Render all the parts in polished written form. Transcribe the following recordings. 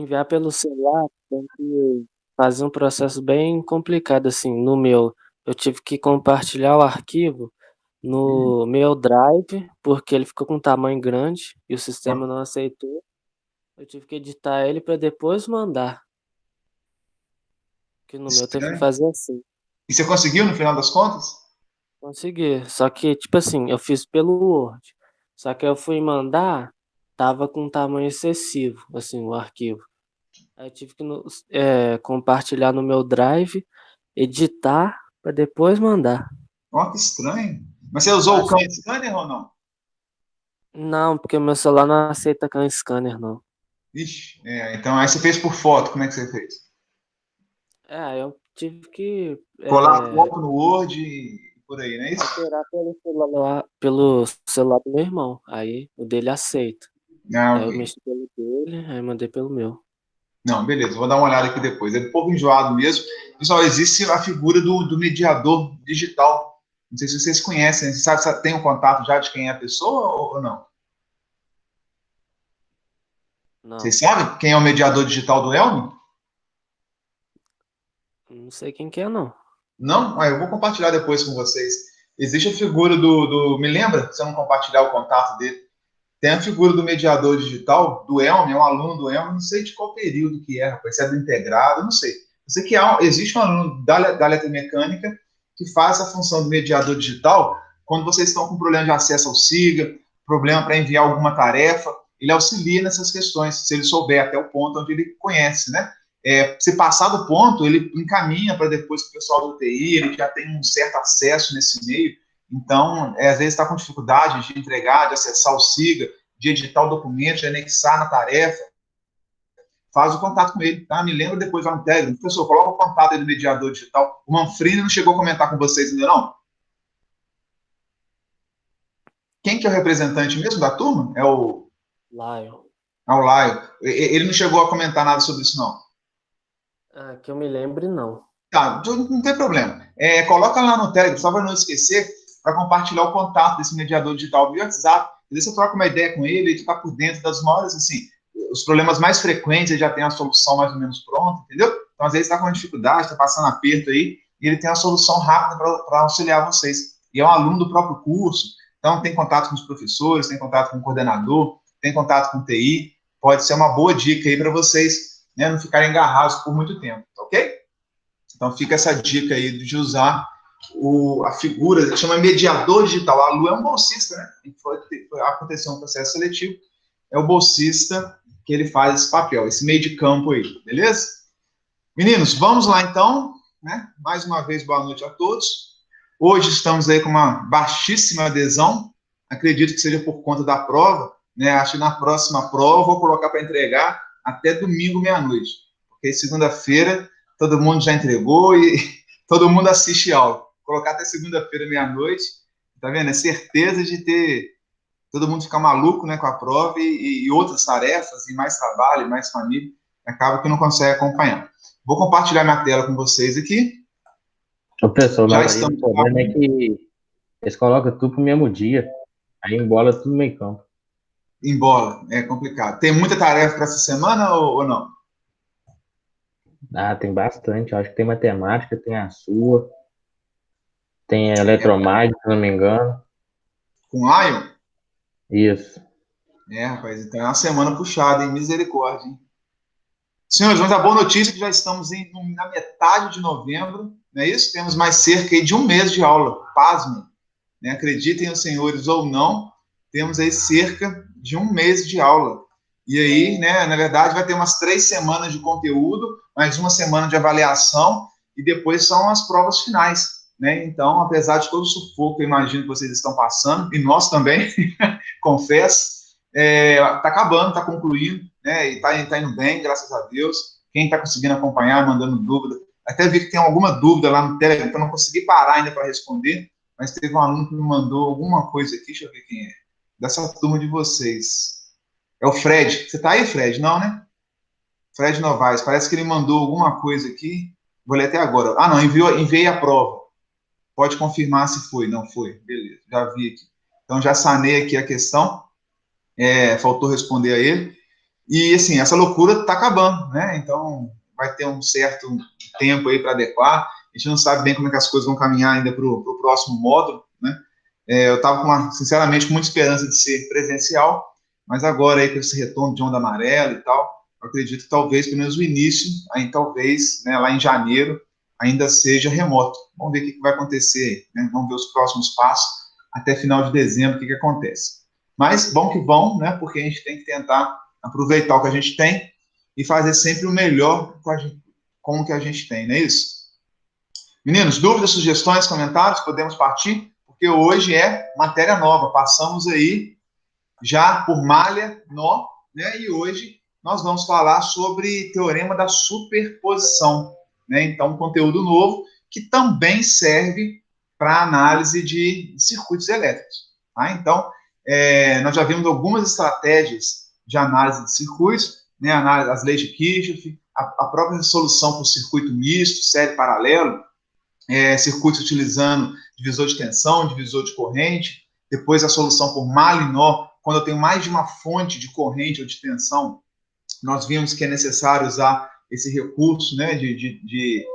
enviar pelo celular tem que fazer um processo bem complicado, assim, no meu. Eu tive que compartilhar o arquivo Hum, no meu Drive, porque ele ficou com tamanho grande e o ó, sistema não aceitou. Eu tive que editar ele para depois mandar, que no meu teve que estranho. fazer assim. E você conseguiu no final das contas? Consegui, só que, tipo assim, eu fiz pelo Word, só que eu fui mandar, tava com tamanho excessivo, assim, o arquivo. Aí eu tive que compartilhar no meu Drive, editar para depois mandar. Ó, que estranho. Mas você Eu usou o acho Cam que Scanner ou não? não, porque meu celular não aceita Can Scanner não. Ixi, então aí você fez por foto, como é que você fez? Eu tive que Colar a foto no Word e por aí, não é isso? alterar pelo celular do meu irmão. Aí o dele aceita. Ah, Aí ok. eu mexi pelo dele, aí mandei pelo meu. Não, beleza, vou dar uma olhada aqui depois. É um pouco enjoado mesmo. Pessoal, existe a figura do mediador digital. Não sei se vocês conhecem. Você sabe se tem um contato já de quem é a pessoa ou não? Vocês Não, sabem quem é o mediador digital do Elmo? não sei quem que é não. Não? Eu vou compartilhar depois com vocês. Existe a figura Me lembra, se eu não compartilhar o contato dele? Tem a figura do mediador digital, do Elmo, é um aluno do Elmo, não sei de qual período que é, rapaz, se é do integrado, não sei. Eu sei que existe um aluno da eletromecânica que faz a função do mediador digital quando vocês estão com problema de acesso ao SIGA, problema para enviar alguma tarefa, ele auxilia nessas questões, se ele souber até o ponto onde ele conhece, né? Se passar do ponto, ele encaminha para depois para o pessoal do TI, ele já tem um certo acesso nesse meio, então, às vezes está com dificuldade de entregar, de acessar o SIGA, de editar o documento, de anexar na tarefa, faz o contato com ele, tá? Me lembra depois lá no Telegram. Professor, coloca o contato aí do mediador digital. O Manfrini não chegou a comentar com vocês ainda, não? Quem que é o representante mesmo da turma? Lion. É o Laio. Ele não chegou a comentar nada sobre isso, não. Ah, que eu me lembre não. Tá, não tem problema. Coloca lá no Telegram, só para não esquecer, para compartilhar o contato desse mediador digital via WhatsApp. E daí você troca uma ideia com ele, ele está por dentro das maiores, assim, os problemas mais frequentes, ele já tem a solução mais ou menos pronta, entendeu? Então, às vezes, está com dificuldade, está passando aperto aí, e ele tem a solução rápida para auxiliar vocês. E é um aluno do próprio curso, então tem contato com os professores, tem contato com o coordenador, tem contato com o TI, pode ser uma boa dica aí para vocês, né, não ficarem agarrados por muito tempo, tá ok? Então fica essa dica aí de usar a figura, chama mediador digital. A Lu é um bolsista, né? Aconteceu um processo seletivo, é o bolsista que ele faz esse papel, esse meio de campo aí, beleza? Meninos, vamos lá então, né? Mais uma vez, boa noite a todos. Hoje estamos aí com uma baixíssima adesão, acredito que seja por conta da prova, né? Acho que na próxima prova eu vou colocar para entregar até domingo meia-noite, porque segunda-feira todo mundo já entregou e todo mundo assiste aula. Vou colocar até segunda-feira meia-noite, tá vendo? É certeza de ter todo mundo ficar maluco, né, com a prova e outras tarefas e mais trabalho, e mais família, acaba que não consegue acompanhar. Vou compartilhar minha tela com vocês aqui. Ô, pessoal, Já mas aí o estamos problema é que eles colocam tudo pro mesmo dia. Aí embola tudo no meio campo. em bola, é complicado. Tem muita tarefa para essa semana ou não? Ah, tem bastante. Eu acho que tem matemática, tem a sua, tem É, eletromágica, se não me engano. com Lion? Isso. Rapaz, então é uma semana puxada, hein? Misericórdia, hein? Senhores, mas a boa notícia é que já estamos na metade de novembro, não é isso? Temos mais cerca de um mês de aula. Pasmem, né? Acreditem os senhores ou não, temos aí cerca de um mês de aula. E aí, né, na verdade, vai ter umas 3 semanas de conteúdo, mais uma semana de avaliação, e depois são as provas finais. Né? Então, apesar de todo o sufoco, eu imagino que vocês estão passando, e nós também, confesso, está acabando, está concluindo, né? E está indo bem, graças a Deus. Quem está conseguindo acompanhar, mandando dúvida. Até vi que tem alguma dúvida lá no Telegram, então não consegui parar ainda para responder, mas teve um aluno que me mandou alguma coisa aqui, deixa eu ver quem é. Dessa turma de vocês. É o Fred. Você está aí, Fred? Não, né? Fred Novaes. Parece que ele mandou alguma coisa aqui. Vou ler até agora. Ah, não, enviei a prova. Pode confirmar se foi. Não foi. Beleza, já vi aqui. Então já sanei aqui a questão. Faltou responder a ele. E, assim, essa loucura está acabando, né? Então, vai ter um certo tempo aí para adequar. A gente não sabe bem como é que as coisas vão caminhar ainda para o próximo módulo, né? Eu estava, sinceramente, com muita esperança de ser presencial, mas agora aí com esse retorno de onda amarela e tal, eu acredito que talvez, pelo menos o início, aí talvez, né, lá em janeiro, ainda seja remoto. Vamos ver o que vai acontecer, né? Vamos ver os próximos passos até final de dezembro, o que acontece. Mas, bom que vão, né? Porque a gente tem que tentar aproveitar o que a gente tem e fazer sempre o melhor com o que a gente tem, não é isso? Meninos, dúvidas, sugestões, comentários, podemos partir? Porque hoje é matéria nova, passamos aí já por malha, nó, né? E hoje nós vamos falar sobre teorema da superposição, né? Então, um conteúdo novo que também serve para análise de circuitos elétricos, tá? Então, nós já vimos algumas estratégias de análise de circuitos, né? As leis de Kirchhoff, a própria resolução por circuito misto, série paralelo, circuitos utilizando divisor de tensão, divisor de corrente, depois a solução por malha e nó, quando eu tenho mais de uma fonte de corrente ou de tensão, nós vimos que é necessário usar esse recurso, né, de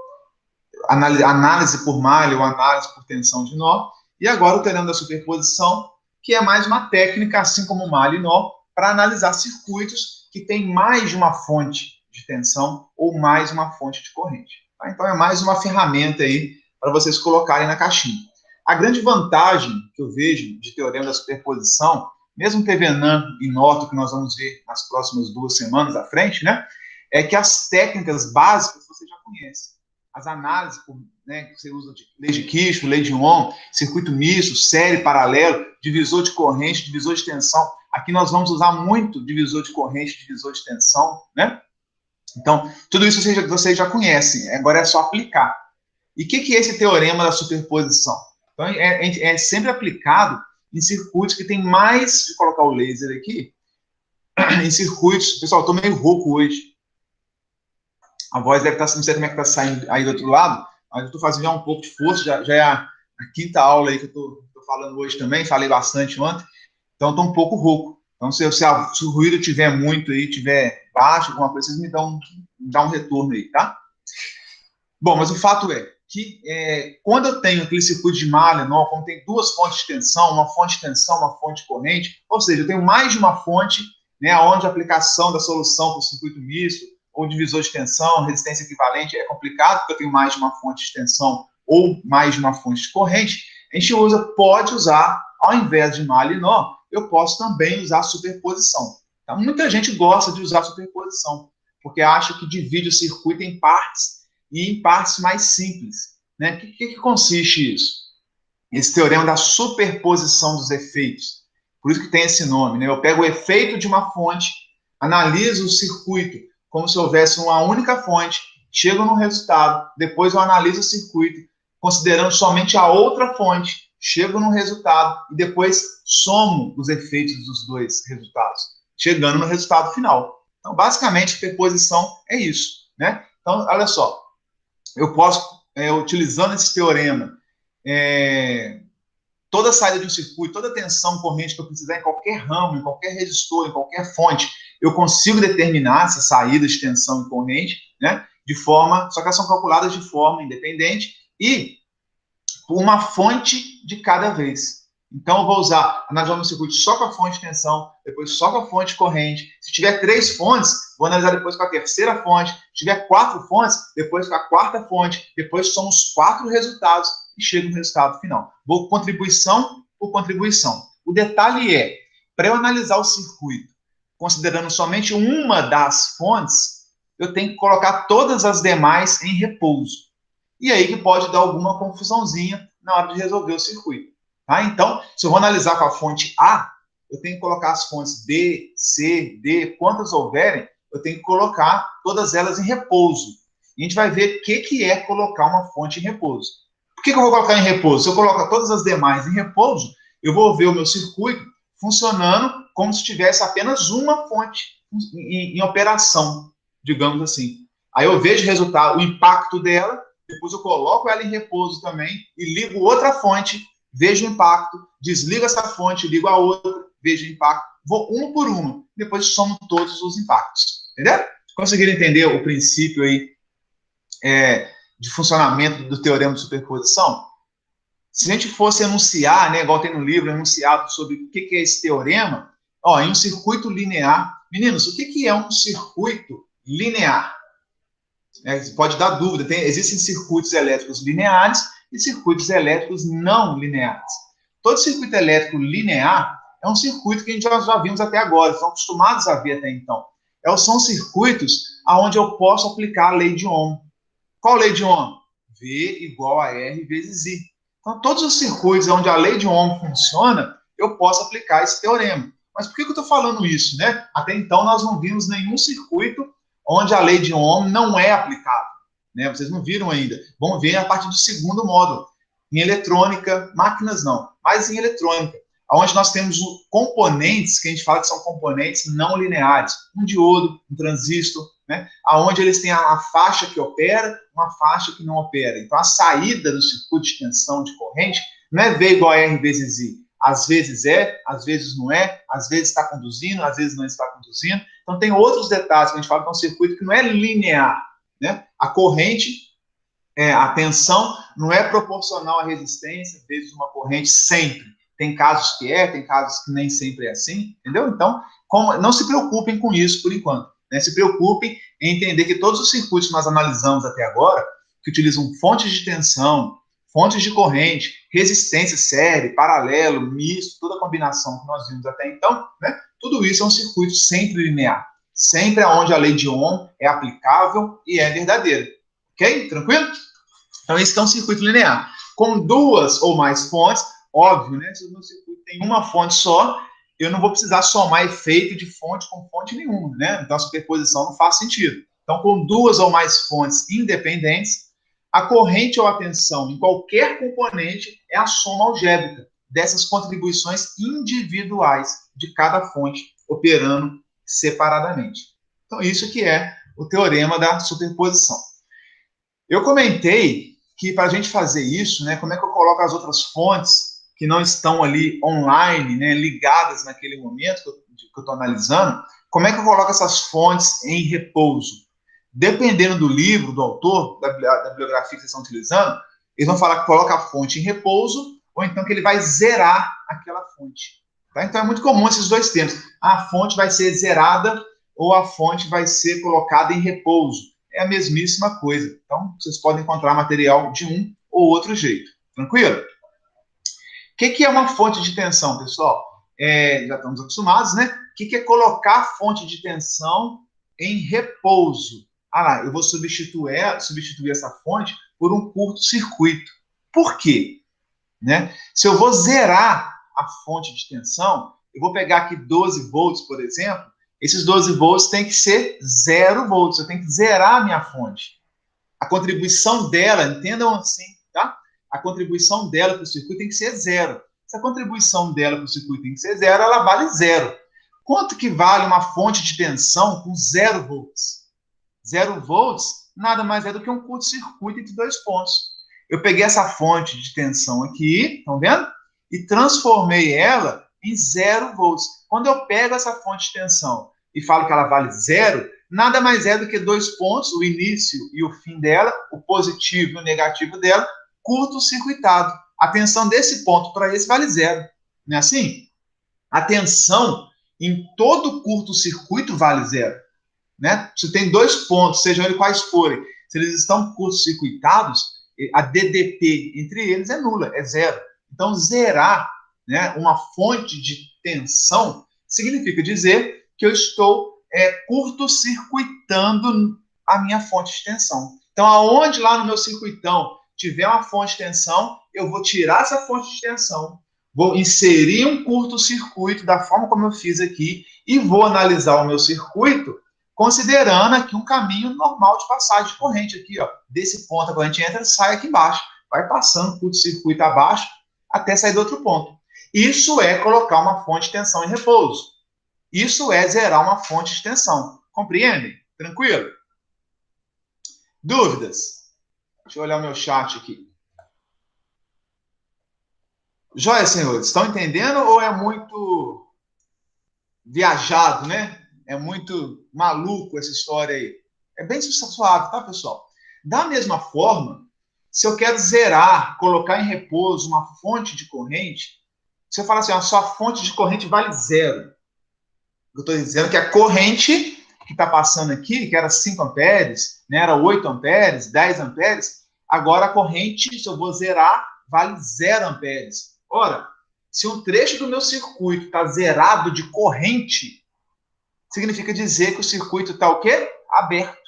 análise por malha ou análise por tensão de nó, e agora o teorema da superposição, que é mais uma técnica, assim como malha e nó, para analisar circuitos que têm mais de uma fonte de tensão ou mais uma fonte de corrente. Tá? Então, é mais uma ferramenta aí para vocês colocarem na caixinha. A grande vantagem que eu vejo de teorema da superposição, mesmo Thevenin e Norton, que nós vamos ver nas próximas 2 semanas à frente, né, é que as técnicas básicas você já conhece. As análises, né, que você usa de lei de Kirchhoff, lei de Ohm, circuito misto, série, paralelo, divisor de corrente, divisor de tensão. Aqui nós vamos usar muito divisor de corrente, divisor de tensão, né? Então, tudo isso vocês já conhecem, agora é só aplicar. E o que é esse teorema da superposição? Então, é sempre aplicado em circuitos que tem mais, deixa eu colocar o laser aqui, em circuitos, pessoal, eu estou meio rouco hoje, a voz deve estar, não sei como é que está saindo aí do outro lado, mas eu estou fazendo já um pouco de força, já é a 5ª aula aí que eu estou falando hoje também, falei bastante ontem, então estou um pouco rouco. Então, se o ruído tiver muito aí, tiver baixo, alguma coisa, vocês me dão um retorno aí, tá? Bom, mas o fato é que quando eu tenho aquele circuito de malha, não, quando tem 2 fontes de tensão, uma fonte de tensão, uma fonte de corrente, ou seja, eu tenho mais de uma fonte, né, onde a aplicação da solução para o circuito misto, ou divisor de tensão, resistência equivalente, é complicado, porque eu tenho mais de uma fonte de tensão ou mais de uma fonte de corrente, a gente pode usar, ao invés de malha e nó, eu posso também usar superposição. Então, muita gente gosta de usar superposição, porque acha que divide o circuito em partes, e em partes mais simples. Né? O que consiste isso? Esse teorema da superposição dos efeitos. Por isso que tem esse nome. Né? Eu pego o efeito de uma fonte, analiso o circuito como se houvesse uma única fonte, chego no resultado, depois eu analiso o circuito, considerando somente a outra fonte, chego no resultado e depois somo os efeitos dos 2 resultados, chegando no resultado final. Então, basicamente, superposição é isso. Né? Então, olha só, eu posso, utilizando esse teorema, toda saída de um circuito, toda tensão corrente que eu precisar em qualquer ramo, em qualquer resistor, em qualquer fonte, eu consigo determinar essa saída de tensão e corrente, né, só que elas são calculadas de forma independente e por uma fonte de cada vez. Então, eu vou analisar meu circuito só com a fonte de tensão, depois só com a fonte de corrente. Se tiver 3 fontes, vou analisar depois com a terceira fonte. Se tiver 4 fontes, depois com a 4ª fonte. Depois somos os 4 resultados e chego no resultado final. Vou contribuição por contribuição. O detalhe é, para eu analisar o circuito, considerando somente uma das fontes, eu tenho que colocar todas as demais em repouso. E aí que pode dar alguma confusãozinha na hora de resolver o circuito. Tá? Então, se eu vou analisar com a fonte A, eu tenho que colocar as fontes B, C, D, quantas houverem, eu tenho que colocar todas elas em repouso. E a gente vai ver o que é colocar uma fonte em repouso. Por que eu vou colocar em repouso? Se eu colocar todas as demais em repouso, eu vou ver o meu circuito funcionando como se tivesse apenas uma fonte em operação, digamos assim. Aí eu vejo o resultado, o impacto dela, depois eu coloco ela em repouso também e ligo outra fonte, vejo o impacto, desligo essa fonte, ligo a outra, vejo o impacto, vou um por um, depois somo todos os impactos. Entendeu? Conseguiram entender o princípio aí de funcionamento do teorema de superposição? Se a gente fosse enunciar, né, igual tem no livro, enunciado sobre o que é esse teorema, em um circuito linear. Meninos, o que é um circuito linear? Pode dar dúvida. Existem circuitos elétricos lineares e circuitos elétricos não lineares. Todo circuito elétrico linear é um circuito que a gente já vimos até agora, estão acostumados a ver até então. São circuitos onde eu posso aplicar a lei de Ohm. Qual lei de Ohm? V igual a R vezes I. Então, todos os circuitos onde a lei de Ohm funciona, eu posso aplicar esse teorema. Mas por que eu estou falando isso, né? Até então, nós não vimos nenhum circuito onde a lei de Ohm não é aplicável. Né? Vocês não viram ainda. Vão ver a partir do segundo módulo. Em eletrônica, máquinas não, mas em eletrônica, onde nós temos componentes, que a gente fala que são componentes não lineares. Um diodo, um transistor, né? Onde eles têm a faixa que opera, uma faixa que não opera. Então, a saída do circuito de tensão de corrente não é V igual a R vezes I. Às vezes às vezes não é, às vezes está conduzindo, às vezes não está conduzindo. Então, tem outros detalhes que a gente fala que é um circuito que não é linear. Né? A corrente, a tensão não é proporcional à resistência vezes uma corrente sempre. Tem casos que tem casos que nem sempre é assim, entendeu? Então, não se preocupem com isso por enquanto. Né? Se preocupem em entender que todos os circuitos que nós analisamos até agora, que utilizam fontes de tensão, fontes de corrente, resistência série, paralelo, misto, toda a combinação que nós vimos até então, né? Tudo isso é um circuito sempre linear. Sempre onde a lei de Ohm é aplicável e é verdadeira. Ok? Tranquilo? Então, esse é um circuito linear. Com duas ou mais fontes, óbvio, né? Se o meu circuito tem uma fonte só, eu não vou precisar somar efeito de fonte com fonte nenhuma, né? Então, a superposição não faz sentido. Então, com duas ou mais fontes independentes, a corrente ou a tensão em qualquer componente é a soma algébrica dessas contribuições individuais de cada fonte operando separadamente. Então, isso que é o teorema da superposição. Eu comentei que para a gente fazer isso, né, como é que eu coloco as outras fontes que não estão ali online, né, ligadas naquele momento que eu estou analisando, como é que eu coloco essas fontes em repouso? Dependendo do livro, do autor, da bibliografia que vocês estão utilizando, eles vão falar que coloca a fonte em repouso ou então que ele vai zerar aquela fonte. Tá? Então é muito comum esses dois termos. A fonte vai ser zerada ou a fonte vai ser colocada em repouso. É a mesmíssima coisa. Então, vocês podem encontrar material de um ou outro jeito. Tranquilo? O que é uma fonte de tensão, pessoal? Já estamos acostumados, né? O que é colocar a fonte de tensão em repouso? Eu vou substituir essa fonte por um curto-circuito. Por quê? Né? Se eu vou zerar a fonte de tensão, eu vou pegar aqui 12 volts, por exemplo, esses 12 volts tem que ser 0 volts, eu tenho que zerar a minha fonte. A contribuição dela, entendam assim, tá? A contribuição dela para o circuito tem que ser 0. Se a contribuição dela para o circuito tem que ser 0, ela vale 0. Quanto que vale uma fonte de tensão com 0 volts? 0 volts nada mais é do que um curto-circuito entre dois pontos. Eu peguei essa fonte de tensão aqui, estão vendo? E transformei ela em 0 volts. Quando eu pego essa fonte de tensão e falo que ela vale 0, nada mais é do que dois pontos, o início e o fim dela, o positivo e o negativo dela, curto-circuitado. A tensão desse ponto para esse vale 0. Não é assim? A tensão em todo curto-circuito vale 0. Né? Se tem dois pontos, sejam eles quais forem, se eles estão curto-circuitados, a DDP entre eles é nula, é 0. Então, zerar, né, uma fonte de tensão significa dizer que eu estou curto-circuitando a minha fonte de tensão. Então, aonde lá no meu circuitão tiver uma fonte de tensão, eu vou tirar essa fonte de tensão, vou inserir um curto-circuito da forma como eu fiz aqui e vou analisar o meu circuito considerando aqui um caminho normal de passagem de corrente aqui, ó. Desse ponto a corrente entra, sai aqui embaixo, vai passando curto-circuito abaixo até sair do outro ponto. Isso é colocar uma fonte de tensão em repouso. Isso é zerar uma fonte de tensão. Compreendem? Tranquilo? Dúvidas? Deixa eu olhar o meu chat aqui. Joia, senhores, estão entendendo ou é muito viajado, né? É muito maluco essa história aí. É bem suave, tá, pessoal? Da mesma forma, se eu quero zerar, colocar em repouso uma fonte de corrente, você fala assim, a sua fonte de corrente vale zero. Eu estou dizendo que a corrente que está passando aqui, que era 5 amperes, né, era 8 amperes, 10 amperes, agora a corrente, se eu vou zerar, vale 0 amperes. Ora, se um trecho do meu circuito está zerado de corrente, significa dizer que o circuito está o quê? Aberto.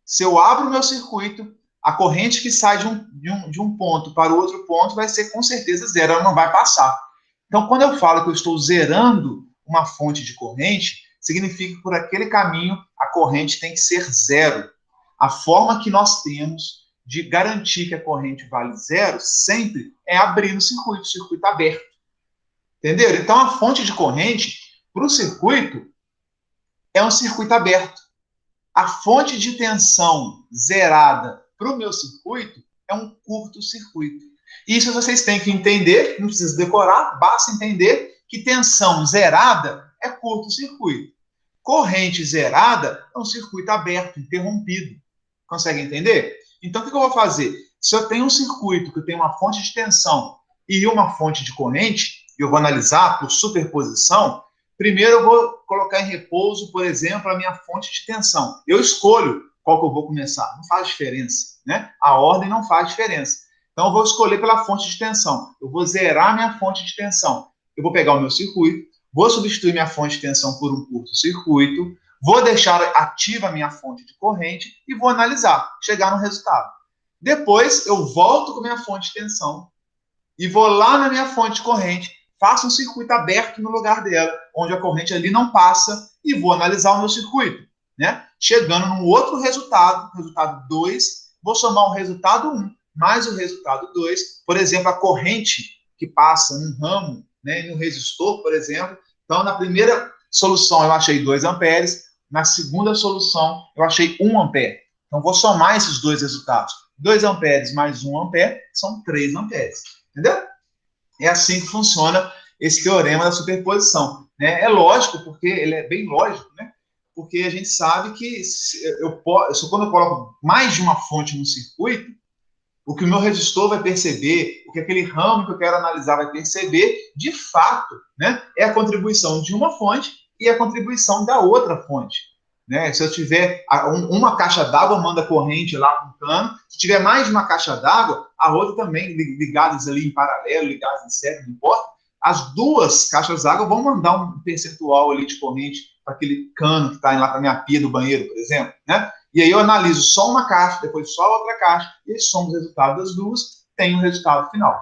Se eu abro o meu circuito, a corrente que sai de um ponto para o outro ponto vai ser com certeza zero, ela não vai passar. Então, quando eu falo que eu estou zerando uma fonte de corrente, significa que por aquele caminho a corrente tem que ser zero. A forma que nós temos de garantir que a corrente vale zero sempre é abrir o circuito aberto. Entenderam? Então, a fonte de corrente para o circuito é um circuito aberto. A fonte de tensão zerada para o meu circuito é um curto-circuito. Isso vocês têm que entender, não precisa decorar, basta entender que tensão zerada é curto-circuito. Corrente zerada é um circuito aberto, interrompido. Consegue entender? Então, o que eu vou fazer? Se eu tenho um circuito que tem uma fonte de tensão e uma fonte de corrente, eu vou analisar por superposição. Primeiro eu vou colocar em repouso, por exemplo, a minha fonte de tensão. Eu escolho qual que eu vou começar. Não faz diferença, né? A ordem não faz diferença. Então eu vou escolher pela fonte de tensão. Eu vou zerar minha fonte de tensão. Eu vou pegar o meu circuito, vou substituir minha fonte de tensão por um curto-circuito, vou deixar ativa a minha fonte de corrente e vou analisar, chegar no resultado. Depois eu volto com a minha fonte de tensão e vou lá na minha fonte de corrente, faço um circuito aberto no lugar dela, onde a corrente ali não passa, e vou analisar o meu circuito, né? Chegando num outro resultado 2, vou somar o resultado 1 mais o resultado 2, por exemplo, a corrente que passa num ramo, né, no resistor, por exemplo. Então, na primeira solução eu achei 2 amperes, na segunda solução eu achei 1 ampere. Então, vou somar esses dois resultados. 2 amperes mais 1 ampere são 3 amperes. Entendeu? É assim que funciona esse teorema da superposição. Né? É lógico, porque ele é bem lógico, né? Porque a gente sabe que quando eu coloco mais de uma fonte no circuito, o que o meu resistor vai perceber, o que aquele ramo que eu quero analisar vai perceber, de fato, né, é a contribuição de uma fonte e a contribuição da outra fonte. Né? Se eu tiver uma caixa d'água, manda corrente lá para um cano. Se tiver mais de uma caixa d'água, a outra também, ligadas ali em paralelo, ligadas em série, não importa. As duas caixas d'água vão mandar um percentual ali de corrente para aquele cano que está lá para a minha pia do banheiro, por exemplo. Né? E aí eu analiso só uma caixa, depois só outra caixa, e somo o resultado das duas, tem o resultado final.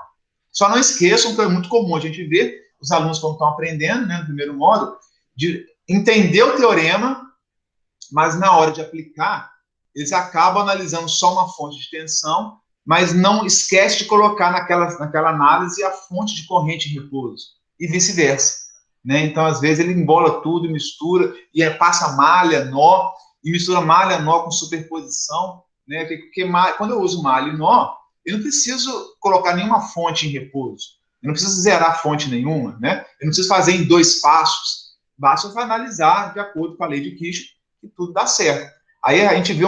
Só não esqueçam que é muito comum a gente ver os alunos, quando estão aprendendo, né, no primeiro módulo, de entender o teorema, mas na hora de aplicar, eles acabam analisando só uma fonte de tensão, mas não esquece de colocar naquela análise a fonte de corrente em repouso, e vice-versa. Né? Então, às vezes, ele embola tudo, mistura, e passa malha, nó, e mistura malha, nó com superposição. Né? Porque quando eu uso malha e nó, eu não preciso colocar nenhuma fonte em repouso. Eu não preciso zerar fonte nenhuma. Né? Eu não preciso fazer em 2 passos. Basta eu analisar de acordo com a lei de Kirchhoff, e tudo dá certo. Aí a gente vê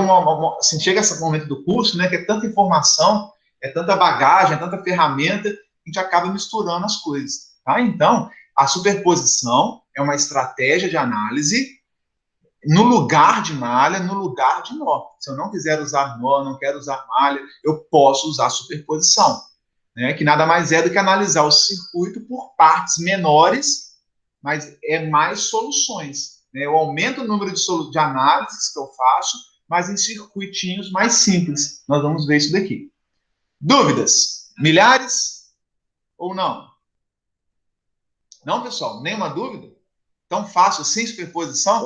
assim, chega esse momento do curso, né, que é tanta informação, é tanta bagagem, é tanta ferramenta, a gente acaba misturando as coisas. Tá? Então, a superposição é uma estratégia de análise no lugar de malha, no lugar de nó. Se eu não quiser usar nó, não quero usar malha, eu posso usar superposição, né, que nada mais é do que analisar o circuito por partes menores, mas é mais soluções. Eu aumento o número de análises que eu faço, mas em circuitinhos mais simples. Nós vamos ver isso daqui. Dúvidas? Milhares ou não? Não, pessoal? Nenhuma dúvida? Tão fácil assim, superposição?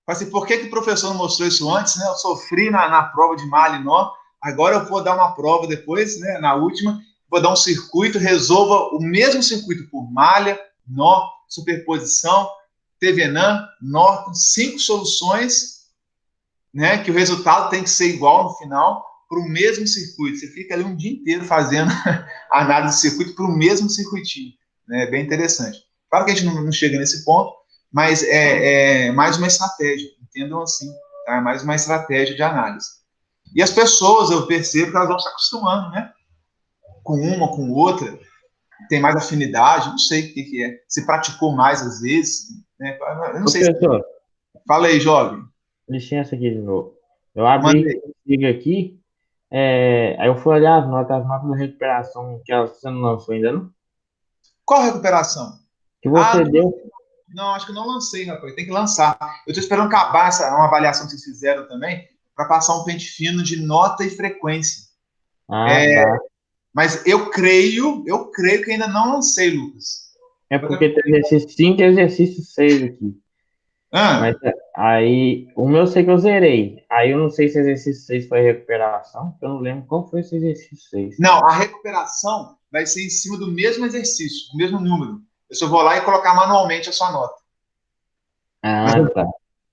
Mas assim, por que o professor não mostrou isso antes? Né? Eu sofri na prova de malha e nó. Agora eu vou dar uma prova depois, né, na última, vou dar um circuito, resolva o mesmo circuito por malha, nó, superposição, Thevenin, Norton, 5 soluções, né, que o resultado tem que ser igual no final para o mesmo circuito. Você fica ali um dia inteiro fazendo análise de circuito para o mesmo circuitinho. Né, é bem interessante. Claro que a gente não chega nesse ponto, mas é mais uma estratégia, entendam assim, tá? É mais uma estratégia de análise. E as pessoas, eu percebo que elas vão se acostumando, né? Com uma, com outra, tem mais afinidade, não sei o que é. Se praticou mais às vezes, né? Eu não sei. Professor, Fala aí, jovem. licença aqui de novo. Eu abri Mandei. o Siga aqui, aí eu fui olhar as notas da recuperação que você não lançou ainda, não? Qual a recuperação? Que Ah, você deu. não, acho que eu não lancei, rapaz. Tem que lançar. Eu estou esperando acabar uma avaliação que vocês fizeram também, para passar um pente fino de nota e frequência. Ah, tá. Mas eu creio que ainda não lancei, Lucas. É Vou porque até- tem exercício 5 e exercício 6 aqui. Mas Ah, aí, o meu eu sei que eu zerei. Aí eu não sei se exercício 6 foi recuperação, eu não lembro qual foi esse exercício 6. não, a recuperação vai ser em cima do mesmo exercício, do mesmo número. Eu só vou lá e colocar manualmente a sua nota. Mas Ah, eu, tá.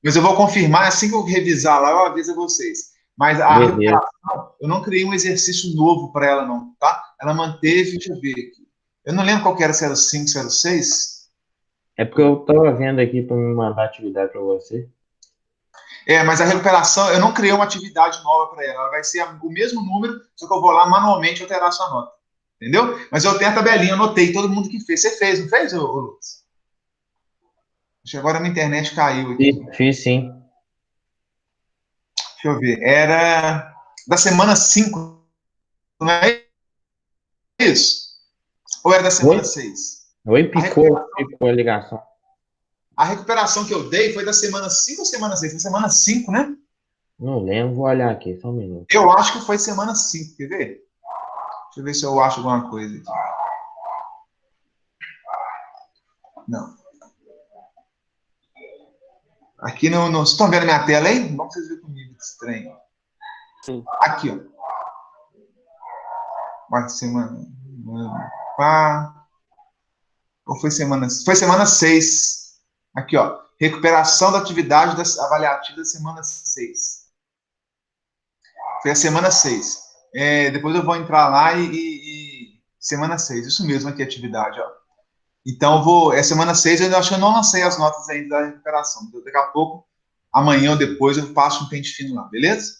mas eu vou confirmar, assim que eu revisar lá, eu aviso a vocês. Mas a Beleza. recuperação, eu não criei um exercício novo para ela, não, tá? Ela manteve, deixa eu ver aqui. Eu não lembro qual que era, se era o 5, se era o 6. É porque eu tava vendo aqui para me mandar atividade para você. Mas a recuperação, eu não criei uma atividade nova para ela. Ela vai ser o mesmo número, só que eu vou lá manualmente alterar a sua nota. Entendeu? Mas eu tenho a tabelinha, anotei todo mundo que fez. Você fez, não fez, ô Lucas? Acho que agora a minha internet caiu aqui. Fiz sim. Deixa eu ver. Era da semana 5, não é isso? Ou era da Oi? semana 6? Oi, A picou a ligação. A recuperação que eu dei foi da semana 5 ou semana 6? Da semana 5, né? Não lembro, vou olhar aqui, só um minuto. Eu acho que foi semana 5, quer ver? Deixa eu ver se eu acho alguma coisa aqui. Não. Aqui no. Vocês estão vendo minha tela aí? Vamos vocês verem comigo que estranho. Sim. Aqui, ó. Uma semana. Pá. Ou foi semana. Foi semana 6. Aqui, ó. Recuperação da atividade avaliativa da semana 6. Foi a semana 6. Depois eu vou entrar lá semana 6. Isso mesmo aqui, atividade, ó. Então, semana 6, eu acho que eu não lancei as notas ainda da recuperação. Então, daqui a pouco, amanhã ou depois, eu passo um pente fino lá, beleza?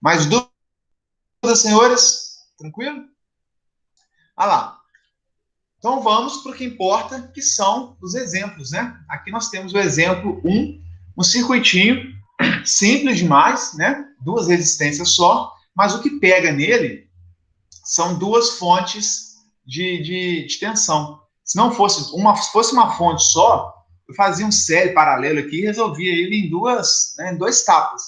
Mais dúvidas, senhores? Tranquilo? Ah lá. Então, vamos para o que importa, que são os exemplos, né? Aqui nós temos o exemplo 1, um circuitinho simples demais, né? 2 resistências só, mas o que pega nele são 2 fontes de tensão. Se não fosse uma fonte só, eu fazia um série paralelo aqui e resolvia ele em em 2 tapas.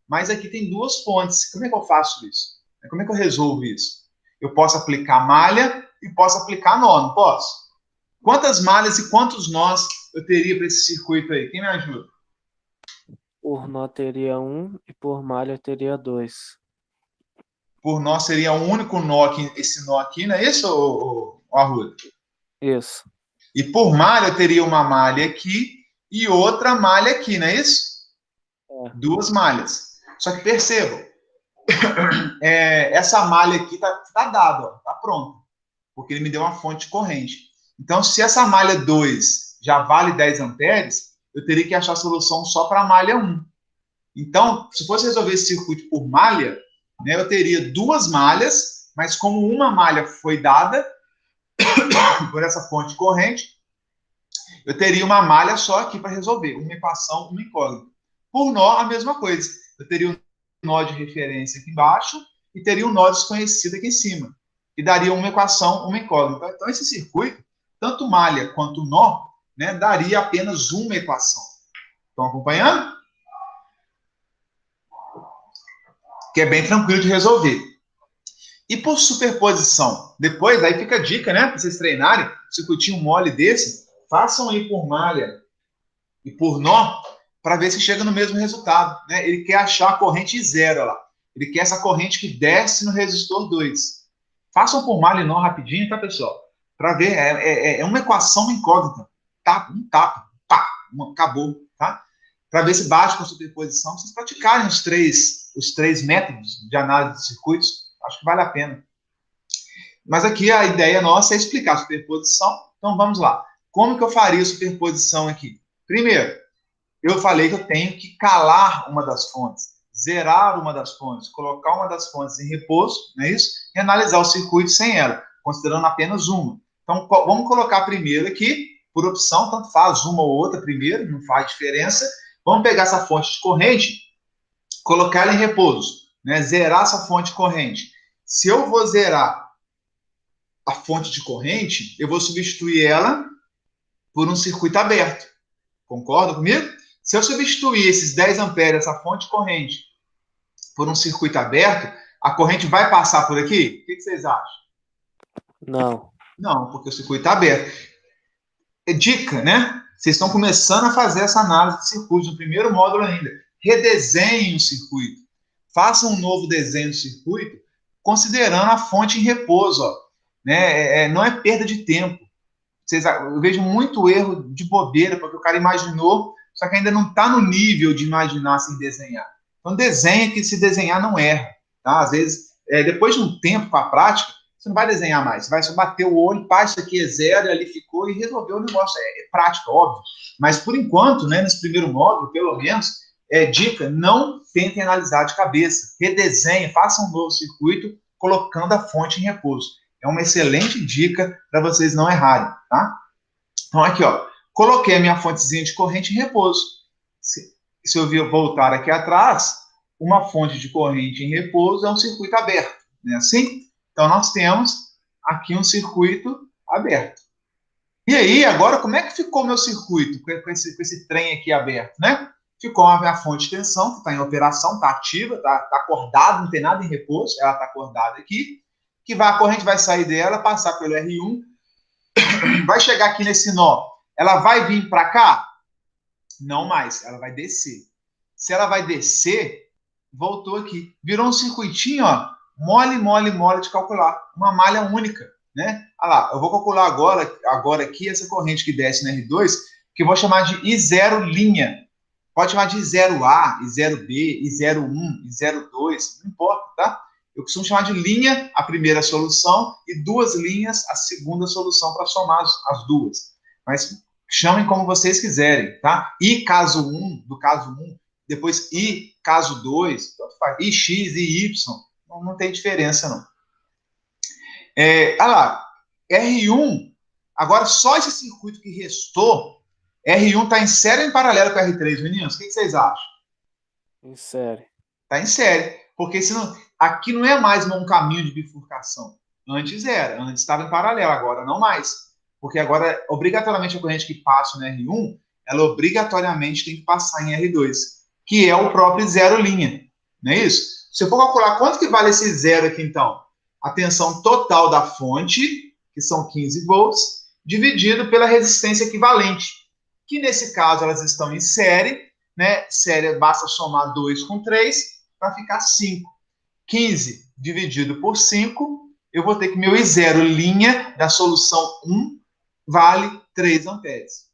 Mas aqui tem 2 fontes. Como é que eu faço isso? Como é que eu resolvo isso? Eu posso aplicar malha e posso aplicar nó, não posso? Quantas malhas e quantos nós eu teria para esse circuito aí? Quem me ajuda? Por nó teria 1 e por malha teria 2. Por nó seria um único nó aqui, esse nó aqui, não é isso, Arruda? Isso. E por malha eu teria uma malha aqui e outra malha aqui, não é isso? É. 2 malhas. Só que percebam, essa malha aqui tá dada, ó, tá pronta, porque ele me deu uma fonte de corrente. Então, se essa malha 2 já vale 10 amperes, eu teria que achar a solução só para a malha 1. Então, se fosse resolver esse circuito por malha, né, eu teria 2 malhas, mas como uma malha foi dada por essa fonte de corrente, eu teria uma malha só aqui para resolver, uma equação, uma incógnita. Por nó, a mesma coisa. Eu teria um nó de referência aqui embaixo e teria um nó desconhecido aqui em cima. E daria uma equação, uma incógnita. Então, esse circuito, tanto malha quanto nó, né, daria apenas uma equação. Estão acompanhando? Que é bem tranquilo de resolver. E por superposição? Depois, aí fica a dica, né, para vocês treinarem, circuitinho mole desse, façam aí por malha e por nó, para ver se chega no mesmo resultado. Né? Ele quer achar a corrente zero lá. Ele quer essa corrente que desce no resistor 2. Façam por malha e nó rapidinho, tá, pessoal? Para ver, é uma equação, uma incógnita. Tapa, pá, acabou, tá? Para ver se bate com a superposição, vocês praticarem os três métodos de análise de circuitos, acho que vale a pena. Mas aqui a ideia nossa é explicar a superposição, então vamos lá. Como que eu faria a superposição aqui? Primeiro, eu falei que eu tenho que calar uma das fontes, zerar uma das fontes, colocar uma das fontes em repouso, não é isso? E analisar o circuito sem ela, considerando apenas uma. Então, vamos colocar primeiro aqui, por opção, tanto faz uma ou outra primeiro, não faz diferença. Vamos pegar essa fonte de corrente, colocar ela em repouso, né? Zerar essa fonte de corrente. Se eu vou zerar a fonte de corrente, eu vou substituir ela por um circuito aberto. Concorda comigo? Se eu substituir esses 10 amperes, essa fonte de corrente, por um circuito aberto, a corrente vai passar por aqui? O que vocês acham? Não. Não, porque o circuito está aberto. Dica, né? Vocês estão começando a fazer essa análise de circuitos no primeiro módulo ainda. Redesenhem o circuito. Façam um novo desenho do circuito, considerando a fonte em repouso. Ó. Né? Não é perda de tempo. Eu vejo muito erro de bobeira, porque o cara imaginou, só que ainda não está no nível de imaginar sem desenhar. Então, desenha que se desenhar não erra. Tá? Às vezes, depois de um tempo com a prática, você não vai desenhar mais. Você vai só bater o olho, pá, isso aqui é zero, e ali ficou, e resolveu o negócio. É prático, óbvio. Mas, por enquanto, né, nesse primeiro módulo, pelo menos, dica, não tentem analisar de cabeça. Redesenhe, faça um novo circuito, colocando a fonte em repouso. É uma excelente dica para vocês não errarem, tá? Então, aqui, ó, coloquei a minha fontezinha de corrente em repouso. Se eu voltar aqui atrás, uma fonte de corrente em repouso é um circuito aberto, não é assim? Então, nós temos aqui um circuito aberto. E aí, agora, como é que ficou o meu circuito com esse trem aqui aberto, né? Ficou a minha fonte de tensão, que está em operação, está ativa, está acordada, não tem nada em repouso, ela está acordada aqui. A corrente vai sair dela, passar pelo R1, vai chegar aqui nesse nó. Ela vai vir para cá? Não mais, ela vai descer. Se ela vai descer, voltou aqui. Virou um circuitinho, ó, mole, mole, mole de calcular. Uma malha única, né? Olha lá, eu vou calcular agora aqui essa corrente que desce no R2, que eu vou chamar de I0 linha. Pode chamar de I0A, I0B, I01, I02, não importa, tá? Eu costumo chamar de linha a primeira solução e 2 linhas a segunda solução para somar as duas. Mas chamem como vocês quiserem, tá? I caso 1, do caso 1, depois I caso 2, tanto faz. IX e Y, não tem diferença, não. Olha lá, R1, agora só esse circuito que restou, R1 está em série ou em paralelo com R3, meninos? O que vocês acham? Em série. Está em série, porque senão... Aqui não é mais um caminho de bifurcação. Antes era, antes estava em paralelo, agora não mais. Porque agora, obrigatoriamente, a corrente que passa no R1, ela obrigatoriamente tem que passar em R2, que é o próprio zero linha. Não é isso? Se eu for calcular quanto que vale esse zero aqui, então, a tensão total da fonte, que são 15 volts, dividido pela resistência equivalente, que nesse caso elas estão em série, né? Série basta somar 2 com 3 para ficar 5. 15 dividido por 5, eu vou ter que meu I0 linha da solução 1 vale 3 amperes.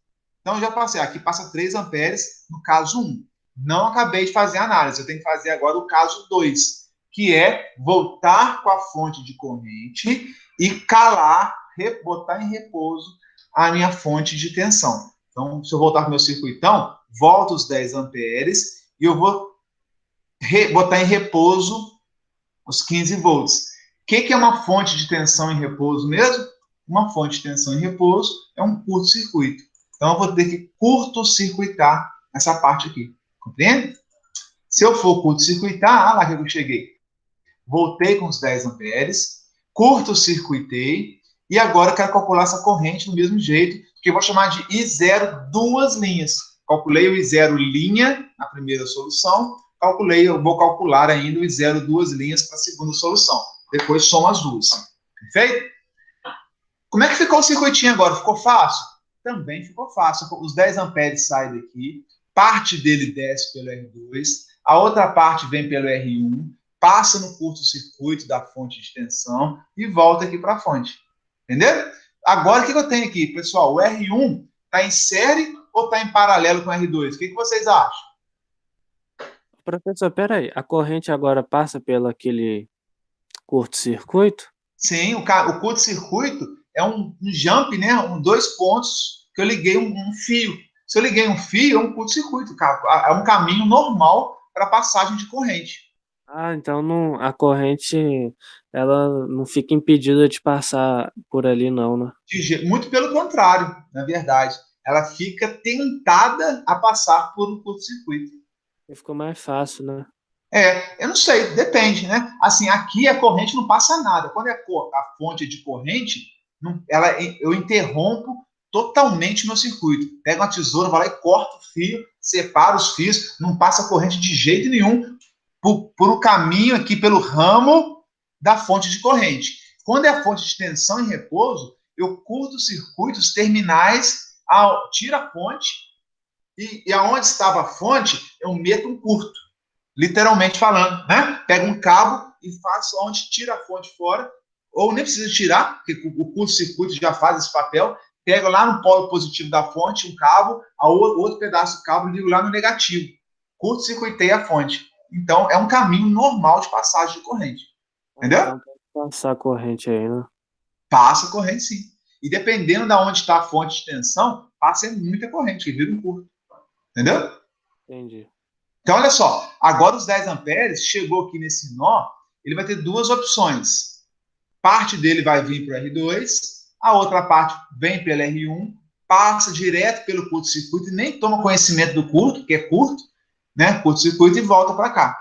Então, já passei. Aqui passa 3 amperes no caso 1. Não acabei de fazer a análise. Eu tenho que fazer agora o caso 2, que é voltar com a fonte de corrente e calar, botar em repouso a minha fonte de tensão. Então, se eu voltar para o meu circuitão, volto os 10 amperes e eu vou botar em repouso os 15 volts. O que é uma fonte de tensão em repouso mesmo? Uma fonte de tensão em repouso é um curto-circuito. Então, eu vou ter que curto-circuitar essa parte aqui. Compreende? Se eu for curto-circuitar, lá que eu cheguei. Voltei com os 10 amperes, curto-circuitei, e agora eu quero calcular essa corrente do mesmo jeito, que eu vou chamar de I0 duas linhas. Calculei o I0 linha na primeira solução, eu vou calcular ainda o I0 duas linhas para a segunda solução. Depois soma as duas. Perfeito? Como é que ficou o circuitinho agora? Ficou fácil? Também ficou fácil. Os 10 amperes saem daqui, parte dele desce pelo R2, a outra parte vem pelo R1, passa no curto-circuito da fonte de tensão e volta aqui para a fonte. Entendeu? Agora, o que eu tenho aqui, pessoal? O R1 está em série ou está em paralelo com o R2? O que vocês acham? Professor, peraí, a corrente agora passa pelo aquele curto-circuito? Sim, o curto-circuito é um jump, né? 2 pontos que eu liguei um fio. Se eu liguei um fio, é um curto-circuito, é um caminho normal para passagem de corrente. Ah, então não, a corrente, ela não fica impedida de passar por ali não, né? Muito pelo contrário, na verdade. Ela fica tentada a passar por um curto-circuito. E ficou mais fácil, né? Eu não sei, depende, né? Assim, aqui a corrente não passa nada. Quando é a fonte de corrente, eu interrompo totalmente meu circuito. Pego uma tesoura, vou lá e corto o fio, separo os fios, não passa corrente de jeito nenhum por um caminho aqui, pelo ramo da fonte de corrente. Quando é a fonte de tensão em repouso, eu curto os circuitos terminais, tiro a fonte e aonde estava a fonte, eu meto um curto. Literalmente falando, né? Pega um cabo e faço onde tira a fonte fora, ou nem precisa tirar, porque o curto-circuito já faz esse papel. Pego lá no polo positivo da fonte um cabo, outro pedaço do cabo ligo lá no negativo. Curto-circuitei a fonte. Então, é um caminho normal de passagem de corrente. Entendeu? Então pode passar a corrente aí, né? Passa corrente, sim. E dependendo de onde está a fonte de tensão, passa muita corrente, que vira um curto. Entendeu? Entendi. Então, olha só, agora os 10 amperes chegou aqui nesse nó, ele vai ter duas opções. Parte dele vai vir para o R2, a outra parte vem pelo R1, passa direto pelo curto-circuito e nem toma conhecimento do curto, que é curto, né? Curto-circuito, e volta para cá.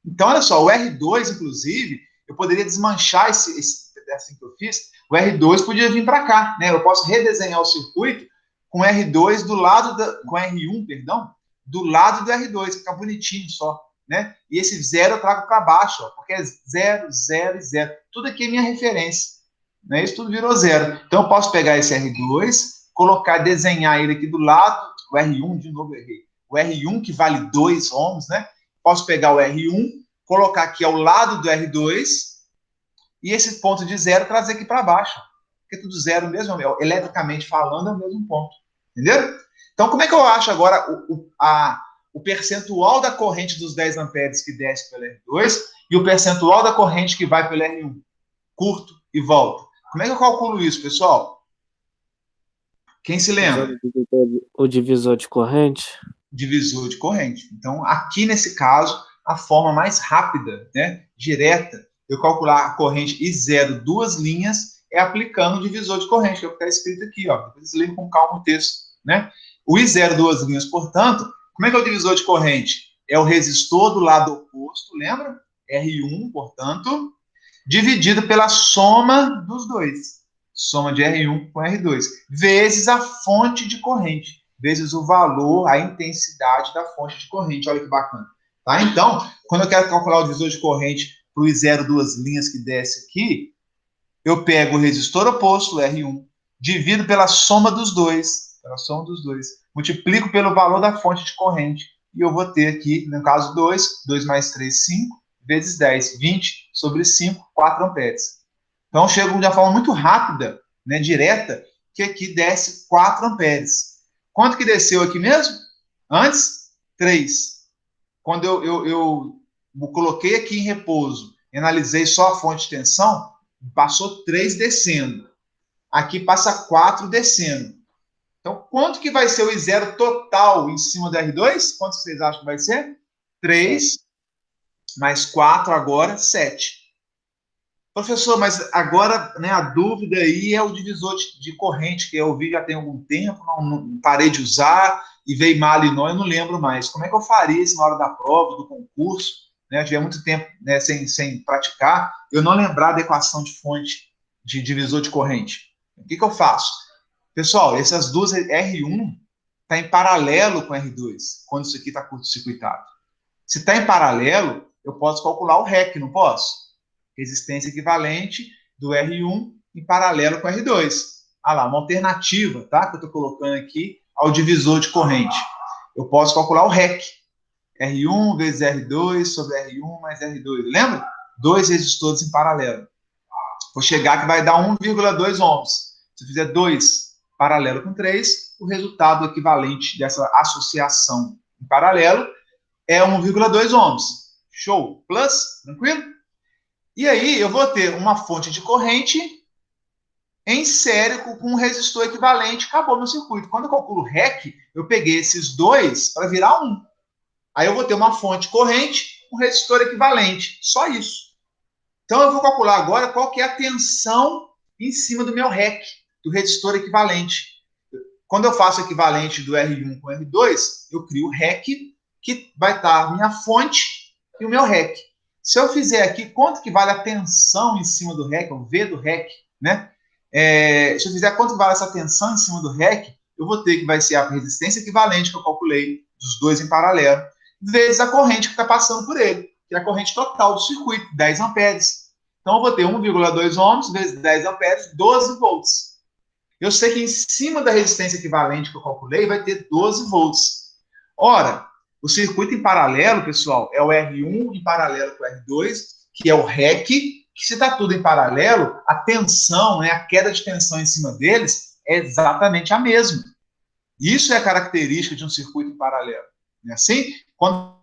Então, olha só, o R2, inclusive, eu poderia desmanchar esse assim que eu fiz, o R2 podia vir para cá, né? Eu posso redesenhar o circuito com R2 do lado com R1, perdão, do lado do R2, fica bonitinho só, né? E esse zero eu trago para baixo, ó, porque é 0, 0 e 0. Tudo aqui é minha referência, né? Isso tudo virou zero. Então eu posso pegar esse R2, colocar, desenhar ele aqui do lado, o R1, de novo eu errei, o R1 que vale 2 ohms, né? Posso pegar o R1, colocar aqui ao lado do R2 e esse ponto de zero trazer aqui para baixo, porque tudo zero mesmo, eletricamente falando, é o mesmo ponto, entendeu? Então, como é que eu acho agora o percentual da corrente dos 10 amperes que desce pelo R2 e o percentual da corrente que vai pelo R1? Curto e volta. Como é que eu calculo isso, pessoal? Quem se lembra? O divisor de corrente? Divisor de corrente. Então, aqui nesse caso, a forma mais rápida, né, direta, eu calcular a corrente I0, duas linhas, é aplicando o divisor de corrente, que é o que está escrito aqui, ó. Depois leiam com calma o texto, né? O I0, duas linhas, portanto, como é que é o divisor de corrente? É o resistor do lado oposto, lembra? R1, portanto, dividido pela soma dos dois. Soma de R1 com R2, vezes a fonte de corrente, vezes o valor, a intensidade da fonte de corrente. Olha que bacana. Tá? Então, quando eu quero calcular o divisor de corrente para o I0, duas linhas que desce aqui, eu pego o resistor oposto, o R1, divido pela soma dos dois, multiplico pelo valor da fonte de corrente, e eu vou ter aqui, no caso 2 mais 3, 5, vezes 10, 20 sobre 5, 4 amperes. Então, eu chego de uma forma muito rápida, né, direta, que aqui desce 4 amperes. Quanto que desceu aqui mesmo? Antes, 3. Quando eu coloquei aqui em repouso e analisei só a fonte de tensão, passou 3 descendo. Aqui passa 4 descendo. Então, quanto que vai ser o I0 total em cima do R2? Quanto vocês acham que vai ser? 3 mais 4 agora, 7. Professor, mas agora, né, a dúvida aí é o divisor de corrente, que eu ouvi já tem algum tempo, não parei de usar, e veio Malinois, eu não lembro mais. Como é que eu faria isso na hora da prova, do concurso? Né, eu tive muito tempo, né, sem praticar, eu não lembrar da equação de fonte de divisor de corrente. O que eu faço? Pessoal, essas duas, R1 está em paralelo com R2, quando isso aqui está curto-circuitado. Se está em paralelo, eu posso calcular o REC, não posso? Resistência equivalente do R1 em paralelo com o R2. Ah lá, uma alternativa, tá? Que eu estou colocando aqui ao divisor de corrente. Eu posso calcular o REC. R1 vezes R2 sobre R1 mais R2. Lembra? Dois resistores em paralelo. Vou chegar que vai dar 1,2 ohms. Se eu fizer 2 paralelo com 3, o resultado equivalente dessa associação em paralelo é 1,2 ohms. Show? Plus? Tranquilo? E aí eu vou ter uma fonte de corrente em série com um resistor equivalente, acabou meu circuito. Quando eu calculo REC, eu peguei esses dois para virar um. Aí eu vou ter uma fonte corrente, um resistor equivalente. Só isso. Então eu vou calcular agora qual que é a tensão em cima do meu REC, do resistor equivalente. Quando eu faço o equivalente do R1 com R2, eu crio o REC, que vai estar a minha fonte e o meu REC. Se eu fizer aqui, quanto que vale a tensão em cima do REC, o V do REC, né? Se eu fizer quanto vale essa tensão em cima do REC, eu vou ter que vai ser a resistência equivalente que eu calculei, dos dois em paralelo, vezes a corrente que está passando por ele, que é a corrente total do circuito, 10 amperes. Então, eu vou ter 1,2 ohms vezes 10 amperes, 12 volts. Eu sei que em cima da resistência equivalente que eu calculei, vai ter 12 volts. Ora, o circuito em paralelo, pessoal, é o R1 em paralelo com o R2, que é o REC, que se está tudo em paralelo, a tensão, né, a queda de tensão em cima deles é exatamente a mesma. Isso é a característica de um circuito em paralelo. Não é assim? Quando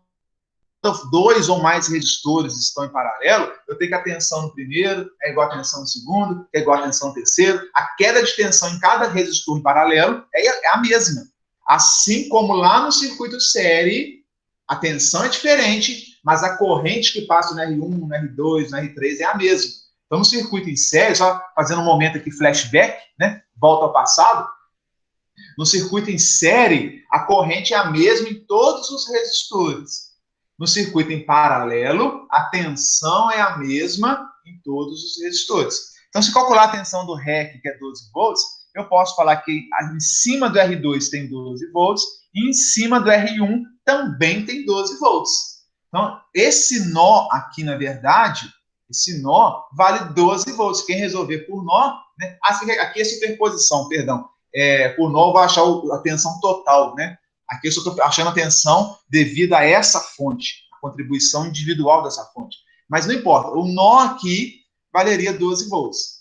dois ou mais resistores estão em paralelo, eu tenho que a tensão no primeiro é igual a tensão no segundo, é igual a tensão no terceiro. A queda de tensão em cada resistor em paralelo é a mesma. Assim como lá no circuito série, a tensão é diferente, mas a corrente que passa no R1, no R2, no R3 é a mesma. Então, no circuito em série, só fazendo um momento aqui flashback, né? Volta ao passado. No circuito em série, a corrente é a mesma em todos os resistores. No circuito em paralelo, a tensão é a mesma em todos os resistores. Então, se calcular a tensão do REC, que é 12 volts, eu posso falar que em cima do R2 tem 12 volts e em cima do R1 também tem 12 volts. Então, esse nó aqui, na verdade, esse nó vale 12 volts. Quem resolver por nó, né? Aqui é superposição, perdão. Por nó, eu vou achar a tensão total, né? Aqui eu só estou achando a tensão devido a essa fonte, a contribuição individual dessa fonte. Mas não importa, o nó aqui valeria 12 volts.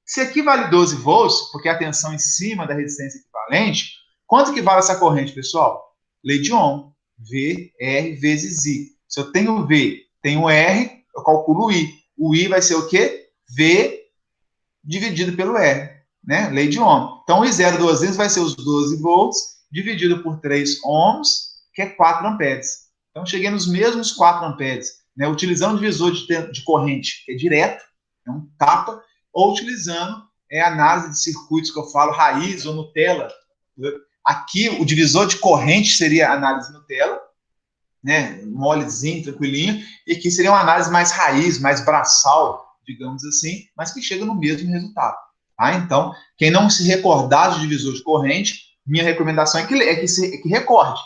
Se aqui vale 12 volts, porque a tensão em cima da resistência equivalente, quanto que vale essa corrente, pessoal? Lei de Ohm, V, R vezes I. Se eu tenho V, tenho R, eu calculo I. O I vai ser o quê? V dividido pelo R, né? Lei de Ohm. Então, o I0 duas vezes vai ser os 12 volts dividido por 3 ohms, que é 4 amperes. Então, cheguei nos mesmos 4 amperes, né? Utilizando o divisor de corrente, que é direto, é um tapa, ou utilizando a análise de circuitos que eu falo, raiz ou Nutella. Aqui, o divisor de corrente seria a análise Nutella, né? Molezinho, tranquilinho, e aqui seria uma análise mais raiz, mais braçal, digamos assim, mas que chega no mesmo resultado. Tá? Então, quem não se recordar do divisor de corrente, minha recomendação é que recorde,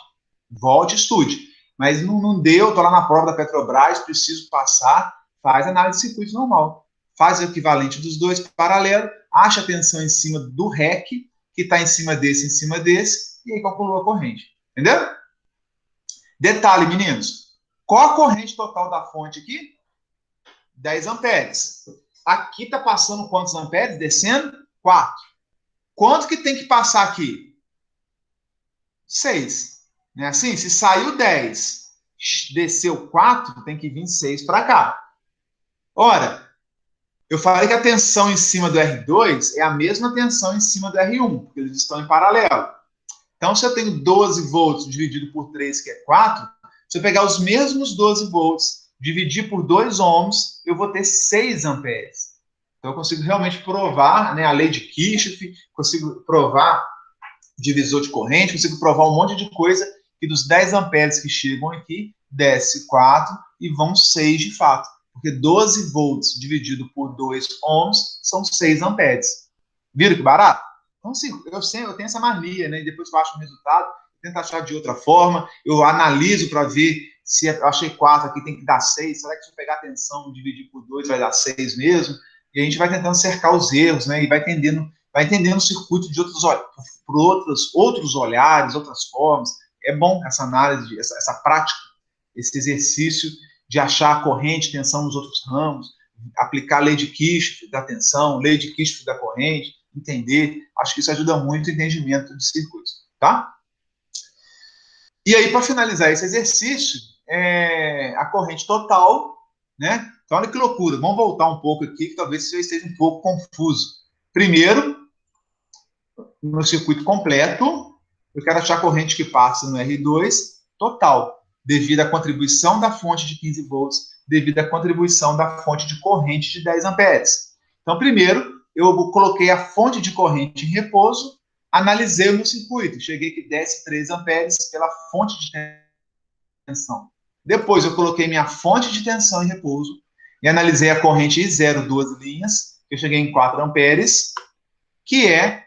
volte e estude. Mas não deu, estou lá na prova da Petrobras, preciso passar, faz análise de circuito normal. Faz o equivalente dos dois paralelo, acha a tensão em cima do REC, que está em cima desse, e aí calculou a corrente. Entendeu? Detalhe, meninos. Qual a corrente total da fonte aqui? 10 amperes. Aqui está passando quantos amperes? Descendo? 4. Quanto que tem que passar aqui? 6. Não é assim? Se saiu 10, desceu 4, tem que vir 6 para cá. Ora, eu falei que a tensão em cima do R2 é a mesma tensão em cima do R1, porque eles estão em paralelo. Então, se eu tenho 12 volts dividido por 3, que é 4, se eu pegar os mesmos 12 volts, dividir por 2 ohms, eu vou ter 6 amperes. Então, eu consigo realmente provar, né, a lei de Kirchhoff, consigo provar divisor de corrente, consigo provar um monte de coisa, que dos 10 amperes que chegam aqui, desce 4 e vão 6 de fato. Porque 12 volts dividido por 2 ohms são 6 amperes. Viram que barato? Então, assim, eu tenho essa mania, né? Depois que eu acho o resultado, eu tento achar de outra forma, eu analiso para ver se eu achei 4 aqui, tem que dar 6. Será que se eu pegar a tensão e dividir por 2 vai dar 6 mesmo? E a gente vai tentando cercar os erros, né? E vai entendendo o circuito de por outros olhares, outras formas. É bom essa análise, essa prática, esse exercício de achar a corrente, tensão nos outros ramos, aplicar a lei de Kirchhoff da tensão, lei de Kirchhoff da corrente, entender. Acho que isso ajuda muito o entendimento de circuitos, tá? E aí, para finalizar esse exercício, a corrente total, né? Então, olha que loucura. Vamos voltar um pouco aqui, que talvez você esteja um pouco confuso. Primeiro, no circuito completo, eu quero achar a corrente que passa no R2 total, devido à contribuição da fonte de 15 volts, devido à contribuição da fonte de corrente de 10 amperes. Então, primeiro, eu coloquei a fonte de corrente em repouso, analisei o meu circuito, cheguei que desce 3 amperes pela fonte de tensão. Depois, eu coloquei minha fonte de tensão em repouso e analisei a corrente I0, 2 linhas, que eu cheguei em 4 amperes, que é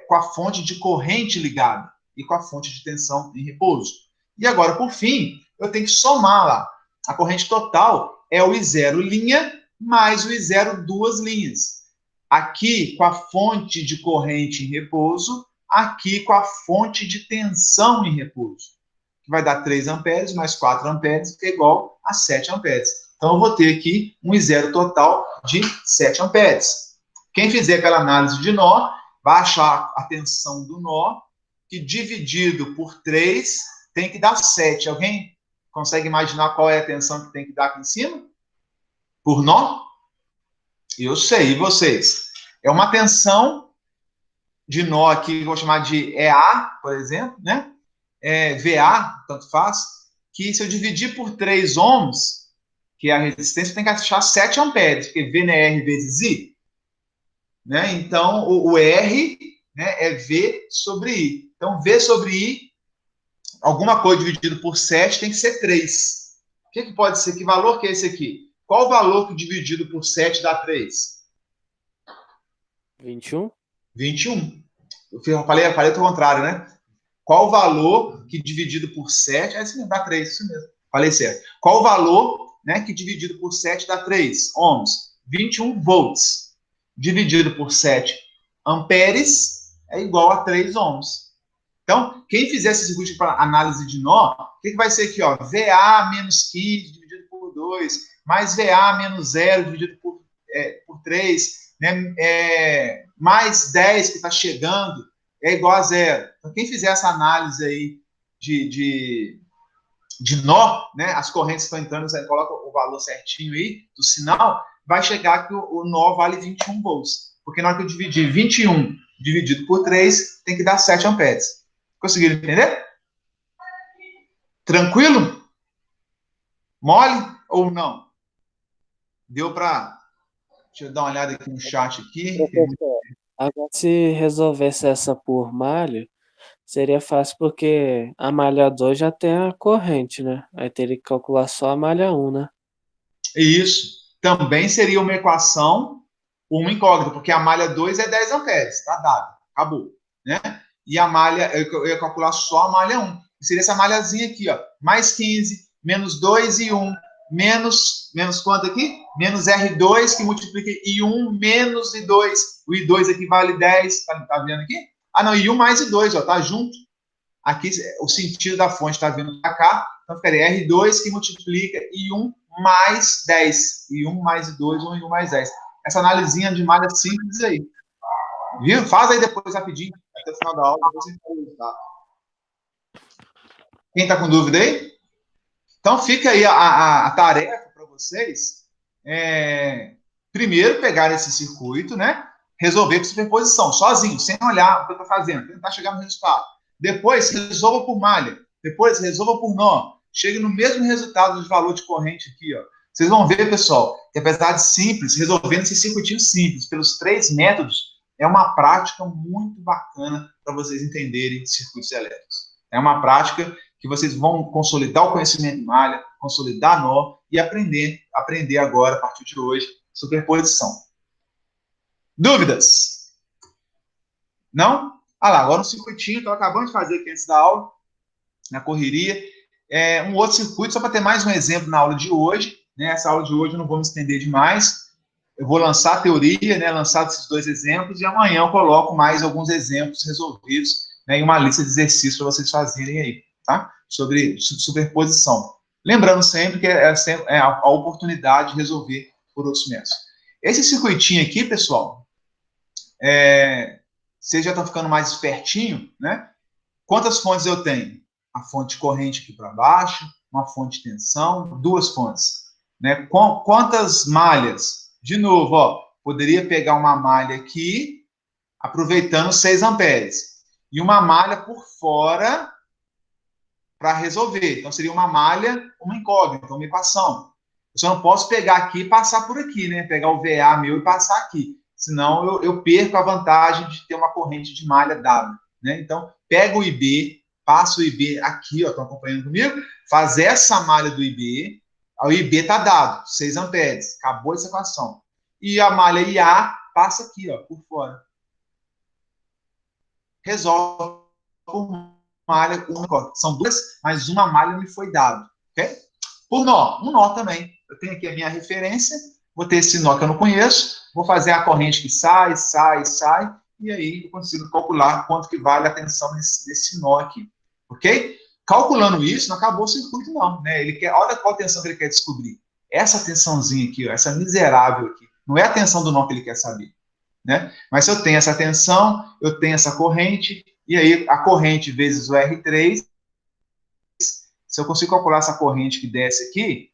com a fonte de corrente ligada e com a fonte de tensão em repouso. E agora, por fim, eu tenho que somar lá. A corrente total é o I0 linha mais o I0 duas linhas. Aqui com a fonte de corrente em repouso, aqui com a fonte de tensão em repouso, que vai dar 3 amperes mais 4 amperes, que é igual a 7 amperes. Então, eu vou ter aqui um I0 total de 7 amperes. Quem fizer aquela análise de nó, vai achar a tensão do nó, que dividido por 3 tem que dar 7. Alguém consegue imaginar qual é a tensão que tem que dar aqui em cima? Por nó? Eu sei, e vocês? É uma tensão de nó aqui, que eu vou chamar de EA, por exemplo, né? VA, tanto faz, que se eu dividir por 3 ohms, que é a resistência, tem que achar 7 amperes, porque V não é R vezes I. Né? Então, o R, né, é V sobre I. Então, V sobre I, alguma coisa dividido por 7 tem que ser 3. O que pode ser? Que valor que é esse aqui? Qual o valor que dividido por 7 dá 3? 21? 21. Eu falei o contrário, né? Qual o valor que dividido por 7... isso mesmo, dá 3, isso mesmo. Falei certo. Qual o valor, né, que dividido por 7 dá 3 ohms? 21 volts. Dividido por 7 amperes é igual a 3 ohms. Então, quem fizer esse circuito para análise de nó, o que vai ser aqui? Ó, VA menos 15 dividido por 2, mais VA menos 0 dividido por 3, né, mais 10 que está chegando, é igual a 0. Então, quem fizer essa análise aí de nó, né, as correntes estão entrando, você coloca o valor certinho aí do sinal, vai chegar que o nó vale 21 volts. Porque na hora que eu dividir 21 dividido por 3, tem que dar 7 amperes. Conseguiram entender? Tranquilo? Mole ou não? Deu para... Deixa eu dar uma olhada aqui no chat aqui. Professor, agora se resolvesse essa por malha, seria fácil porque a malha 2 já tem a corrente, né? Aí teria que calcular só a malha 1, né? Isso. Também seria uma equação, uma incógnita, porque a malha 2 é 10 amperes. Tá dado. Acabou. Né? E a malha, eu ia calcular só a malha 1. Seria essa malhazinha aqui, ó. Mais 15, menos 2 e 1, menos quanto aqui? Menos R2, que multiplica I1 menos I2. O I2 aqui vale 10. Tá vendo aqui? Ah, não, I1 mais I2, ó. Tá junto. Aqui, o sentido da fonte está vindo para cá. Então, ficaria R2 que multiplica I1 mais 10. I1 mais I2, ou I1 mais 10. Essa analisinha de malha simples aí. Viu? Faz aí depois rapidinho, até o final da aula, depois você fala, tá? Quem está com dúvida aí? Então, fica aí a tarefa para vocês. Primeiro, pegar esse circuito, né? Resolver por superposição, sozinho, sem olhar o que eu estou fazendo, tentar chegar no resultado. Depois, resolva por malha. Depois, resolva por nó. Chegue no mesmo resultado de valor de corrente aqui, ó. Vocês vão ver, pessoal, que apesar de simples, resolvendo esse circuitinho simples, pelos 3 métodos, é uma prática muito bacana para vocês entenderem circuitos elétricos. É uma prática que vocês vão consolidar o conhecimento em malha, consolidar nó e aprender agora, a partir de hoje, superposição. Dúvidas? Não? Ah lá, agora um circuitinho, estou acabando de fazer aqui antes da aula, na correria. Um outro circuito, só para ter mais um exemplo na aula de hoje. Né? Essa aula de hoje eu não vou me estender demais. Eu vou lançar a teoria, né? Lançar esses 2 exemplos, e amanhã eu coloco mais alguns exemplos resolvidos, né? Em uma lista de exercícios para vocês fazerem aí, tá? Sobre superposição. Lembrando sempre que é a oportunidade de resolver por outros métodos. Esse circuitinho aqui, pessoal, vocês já estão ficando mais espertinho, né? Quantas fontes eu tenho? A fonte corrente aqui para baixo, uma fonte de tensão, 2 fontes. Né? Quantas malhas? De novo, ó, poderia pegar uma malha aqui aproveitando 6 amperes. E uma malha por fora para resolver. Então, seria uma malha, uma incógnita, uma equação. Eu só não posso pegar aqui e passar por aqui, né? Pegar o VA meu e passar aqui. Senão, eu perco a vantagem de ter uma corrente de malha dada. Né? Então, pega o IB, passa o IB aqui, ó, estão acompanhando comigo? Faz essa malha do IB, o IB está dado, 6 amperes. Acabou essa equação. E a malha IA passa aqui, ó, por fora. Resolve por malha, são duas, mas uma malha me foi dado, ok? Por nó, um nó também. Eu tenho aqui a minha referência, vou ter esse nó que eu não conheço, vou fazer a corrente que sai, e aí eu consigo calcular quanto que vale a tensão nesse nó aqui, ok? Calculando isso, não acabou o circuito não, né? Ele quer, olha qual tensão que ele quer descobrir. Essa tensãozinha aqui, ó, essa miserável aqui, não é a tensão do nó que ele quer saber, né? Mas se eu tenho essa tensão, eu tenho essa corrente, e aí a corrente vezes o R3, se eu consigo calcular essa corrente que desce aqui,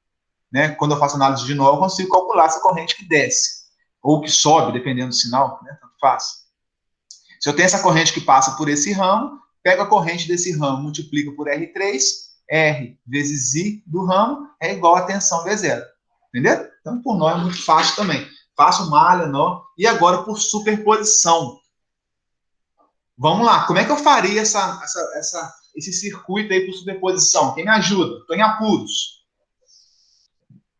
né, quando eu faço análise de nó, eu consigo calcular essa corrente que desce, ou que sobe, dependendo do sinal, né, tanto faz. Se eu tenho essa corrente que passa por esse ramo, pego a corrente desse ramo, multiplico por R3, R vezes I do ramo é igual a tensão V0. Entendeu? Então, por nó é muito fácil também. Faço malha, nó, e agora por superposição. Vamos lá, como é que eu faria esse circuito aí por superposição? Quem me ajuda? Estou em apuros.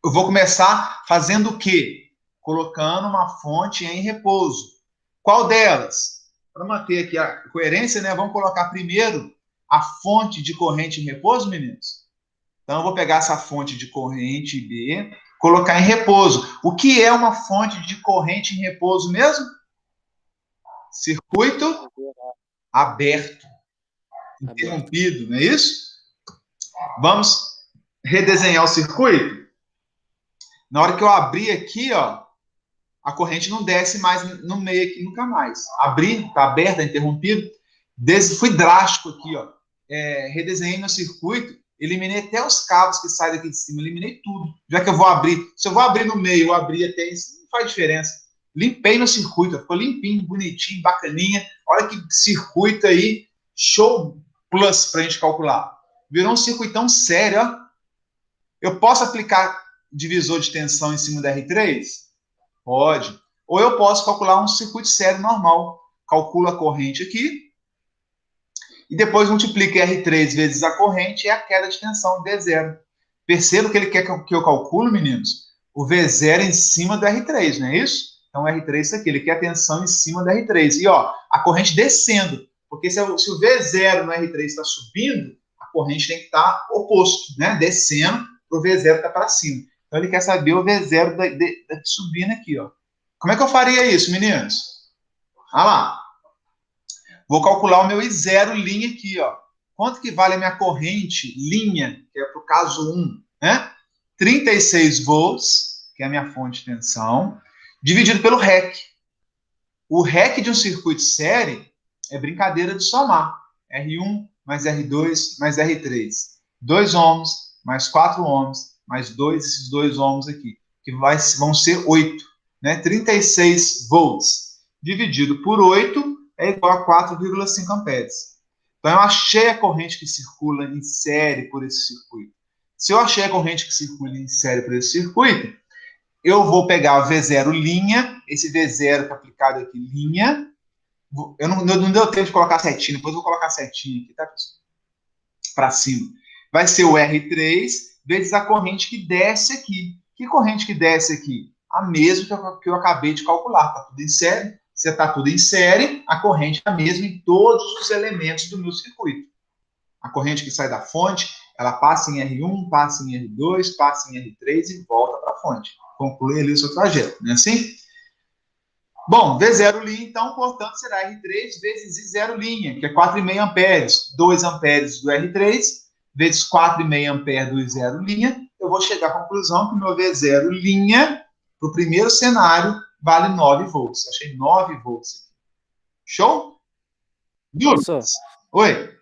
Eu vou começar fazendo o quê? Colocando uma fonte em repouso. Qual delas? Para manter aqui a coerência, né? Vamos colocar primeiro a fonte de corrente em repouso, meninos? Então, eu vou pegar essa fonte de corrente B, colocar em repouso. O que é uma fonte de corrente em repouso mesmo? Circuito aberto. Interrompido, não é isso? Vamos redesenhar o circuito? Na hora que eu abrir aqui, ó, a corrente não desce mais no meio aqui, nunca mais. Abri, está aberto, está interrompido. Fui drástico aqui, ó. Redesenhei meu circuito, eliminei até os cabos que saem daqui de cima, eliminei tudo. Já que eu vou abrir, se eu vou abrir no meio, eu abrir até isso, não faz diferença. Limpei no circuito, ficou limpinho, bonitinho, bacaninha. Olha que circuito aí, show plus para a gente calcular. Virou um circuitão sério, ó. Eu posso aplicar divisor de tensão em cima da R3? Pode. Ou eu posso calcular um circuito sério normal. Calculo a corrente aqui e depois multiplico R3 vezes a corrente e a queda de tensão, D0. Perceba que ele quer que eu calcule, meninos, o V0 em cima do R3, não é isso? Então, o R3 é isso aqui, ele quer a tensão em cima do R3. E, ó, a corrente descendo, porque se o V0 no R3 está subindo, a corrente tem que estar oposto, né? Descendo para o V0 estar para cima. Então, ele quer saber o V0 subindo aqui, ó. Como é que eu faria isso, meninos? Olha lá. Vou calcular o meu I0 linha aqui, ó. Quanto que vale a minha corrente linha, que é para o caso 1, né? 36 volts, que é a minha fonte de tensão, dividido pelo REC. O REC de um circuito série é brincadeira de somar. R1 mais R2 mais R3. 2 ohms mais 4 ohms mais 2, esses 2 ohms aqui, que vão ser 8. Né? 36 volts dividido por 8 é igual a 4,5 amperes. Então, eu achei a corrente que circula em série por esse circuito. Se eu achei a corrente que circula em série por esse circuito, eu vou pegar o V0 linha, esse V0 que é aplicado aqui, linha. Não deu tempo de colocar certinho, depois eu vou colocar certinho aqui, tá, pessoal? Para cima. Vai ser o R3 vezes a corrente que desce aqui. Que corrente que desce aqui? A mesma que eu acabei de calcular. Está tudo em série. Se está tudo em série, a corrente é a mesma em todos os elementos do meu circuito. A corrente que sai da fonte, ela passa em R1, passa em R2, passa em R3 e volta para a fonte. Conclui ali o seu trajeto, não é assim? Bom, V0 linha, então, portanto, será R3 vezes I0 linha, que é 4,5 amperes. 2 amperes do R3 vezes 4,5 amperes do I0 linha. Eu vou chegar à conclusão que o meu V0 linha, para o primeiro cenário, vale 9 volts. Achei 9 volts. Show? Professor, Oi.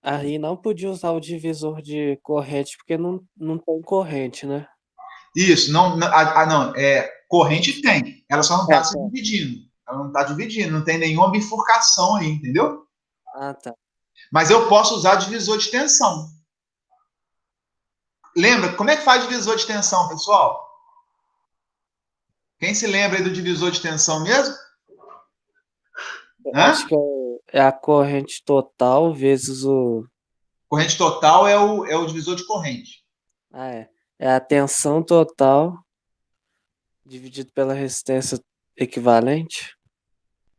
aí não podia usar o divisor de corrente, porque não tem corrente, né? Isso, não, corrente tem, ela só não está se dividindo. Ela não está dividindo, não tem nenhuma bifurcação aí, entendeu? Ah, tá. Mas eu posso usar divisor de tensão. Lembra? Como é que faz divisor de tensão, pessoal? Quem se lembra aí do divisor de tensão mesmo? Eu Hã? acho que é a corrente total vezes o... Corrente total é o divisor de corrente. Ah, é. É a tensão total dividido pela resistência equivalente.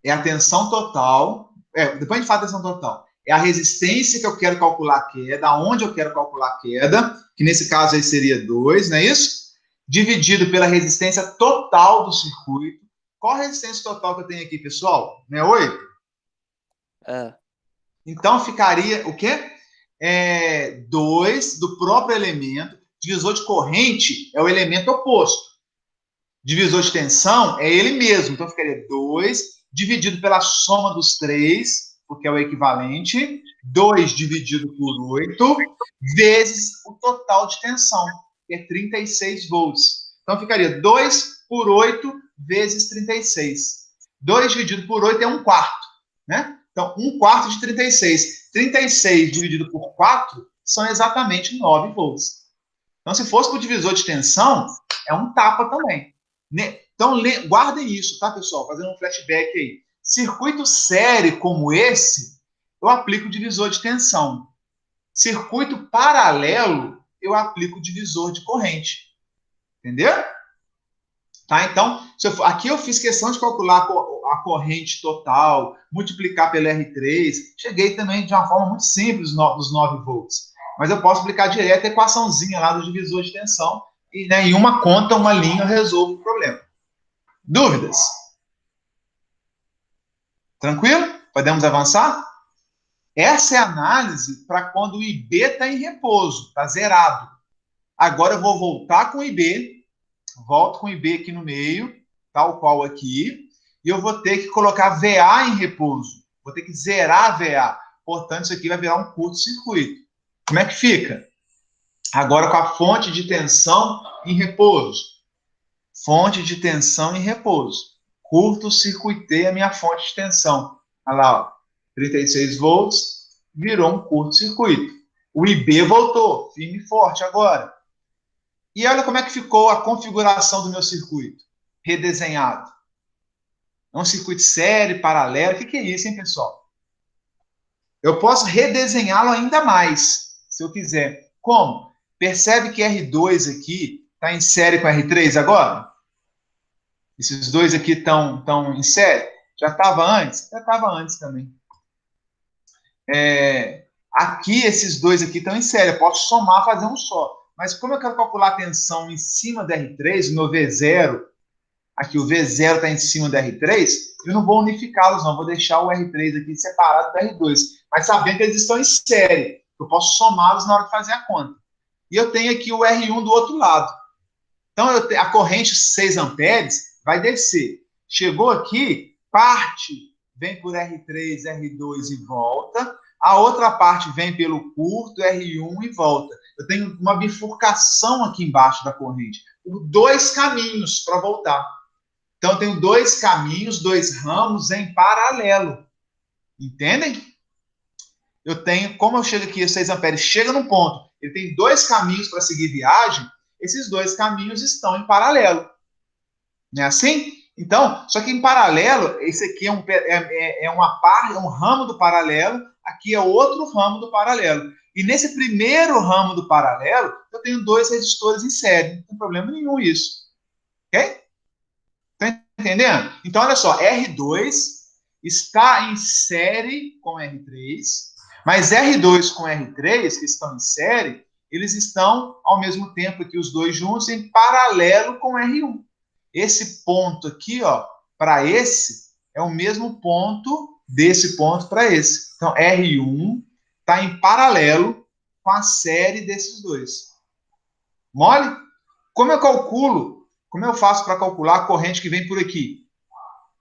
É a tensão total. Depois a gente fala tensão total. É a resistência que eu quero calcular a queda, aonde eu quero calcular a queda, que nesse caso aí seria 2, não é isso? Dividido pela resistência total do circuito. Qual a resistência total que eu tenho aqui, pessoal? Não é 8? É. Então ficaria o quê? 2 do próprio elemento. Divisor de corrente é o elemento oposto. Divisor de tensão é ele mesmo. Então ficaria 2 dividido pela soma dos 3, porque é o equivalente. 2 dividido por 8, vezes o total de tensão, que é 36 volts. Então ficaria 2 por 8 vezes 36. 2 dividido por 8 é 1/4, né? Então, 1/4 de 36. 36 dividido por 4 são exatamente 9 volts. Então, se fosse para o divisor de tensão, é um tapa também. Então, guardem isso, tá, pessoal? Fazendo um flashback aí. Circuito série como esse, eu aplico o divisor de tensão. Circuito paralelo, eu aplico o divisor de corrente. Entendeu? Tá? Então, aqui eu fiz questão de calcular a corrente total, multiplicar pelo R3. Cheguei também de uma forma muito simples dos 9 volts. Mas eu posso aplicar direto a equaçãozinha lá do divisor de tensão. E, né, em uma conta, uma linha, eu resolvo o problema. Dúvidas? Tranquilo? Podemos avançar? Essa é a análise para quando o IB está em repouso, está zerado. Agora eu vou voltar com o IB, volto com o IB aqui no meio, tal qual aqui, e eu vou ter que colocar VA em repouso. Vou ter que zerar a VA. Portanto, isso aqui vai virar um curto-circuito. Como é que fica? Agora com a fonte de tensão em repouso. Fonte de tensão em repouso. Curto-circuitei a minha fonte de tensão. Olha lá, ó, 36 volts, virou um curto-circuito. O IB voltou, firme e forte agora. E olha como é que ficou a configuração do meu circuito, redesenhado. É um circuito série, paralelo. O que é isso, hein, pessoal? Eu posso redesenhá-lo ainda mais, se eu quiser. Como? Percebe que R2 aqui está em série com R3 agora? Esses dois aqui estão em série? Já estava antes? Já estava antes também. Aqui, esses dois aqui estão em série. Eu posso somar, fazer um só. Mas como eu quero calcular a tensão em cima da R3, o meu V0, aqui o V0 está em cima da R3, eu não vou unificá-los, não. Vou deixar o R3 aqui separado da R2. Mas sabendo que eles estão em série, eu posso somá-los na hora de fazer a conta. E eu tenho aqui o R1 do outro lado. Então, a corrente 6 amperes vai descer. Chegou aqui, parte vem por R3, R2 e volta. A outra parte vem pelo curto, R1 e volta. Eu tenho uma bifurcação aqui embaixo da corrente. Dois caminhos para voltar. Então, eu tenho dois caminhos, dois ramos em paralelo. Entendem? Eu tenho, como eu chego aqui, 6 amperes chega num ponto, ele tem dois caminhos para seguir viagem, esses dois caminhos estão em paralelo. Não é assim? Então, só que em paralelo, esse aqui uma parte, é um ramo do paralelo, aqui é outro ramo do paralelo. E nesse primeiro ramo do paralelo, eu tenho dois resistores em série. Não tem problema nenhum isso. Ok? Está entendendo? Então, olha só, R2 está em série com R3, mas R2 com R3, que estão em série, eles estão, ao mesmo tempo aqui, os dois juntos, em paralelo com R1. Esse ponto aqui, ó, para esse, é o mesmo ponto desse ponto para esse. Então, R1 está em paralelo com a série desses dois. Mole? Como eu calculo, como eu faço para calcular a corrente que vem por aqui?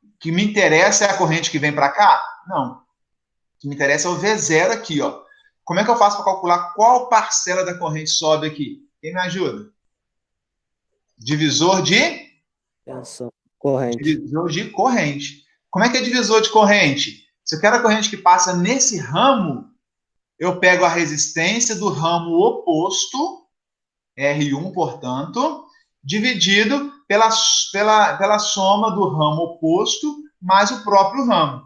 O que me interessa é a corrente que vem para cá? Não. O que me interessa é o V0 aqui, ó. Como é que eu faço para calcular qual parcela da corrente sobe aqui? Quem me ajuda? Divisor de? Tensão corrente. Divisor de corrente. Como é que é divisor de corrente? Se eu quero a corrente que passa nesse ramo, eu pego a resistência do ramo oposto, R1, portanto, dividido pela soma do ramo oposto mais o próprio ramo.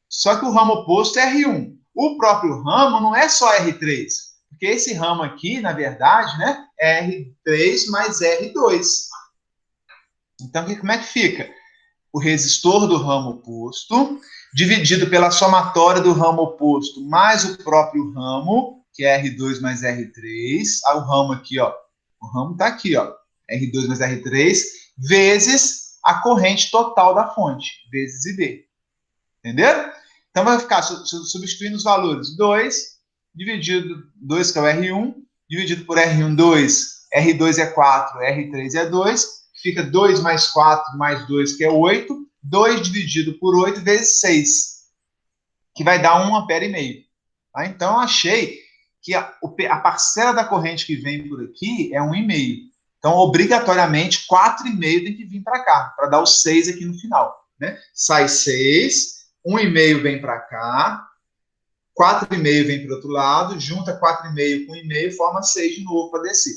Só que o ramo oposto é R1. O próprio ramo não é só R3, porque esse ramo aqui, na verdade, né, é R3 mais R2. Então, como é que fica? O resistor do ramo oposto, dividido pela somatória do ramo oposto mais o próprio ramo, que é R2 mais R3. O ramo aqui, ó. O ramo está aqui, ó. R2 mais R3, vezes a corrente total da fonte, vezes IB. Entenderam? Então, vai ficar substituindo os valores. 2, dividido, 2 que é o R1, dividido por R1, 2. R2 é 4, R3 é 2. Fica 2 mais 4 mais 2, que é 8. 2 dividido por 8 vezes 6, que vai dar 1,5 ampere. Tá? Então, eu achei que a parcela da corrente que vem por aqui é 1,5. Então, obrigatoriamente, 4,5 tem que vir para cá, para dar o 6 aqui no final. Né? Sai 6, 1,5 vem para cá, 4,5 vem para o outro lado, junta 4,5 com 1,5, forma 6 de novo para descer.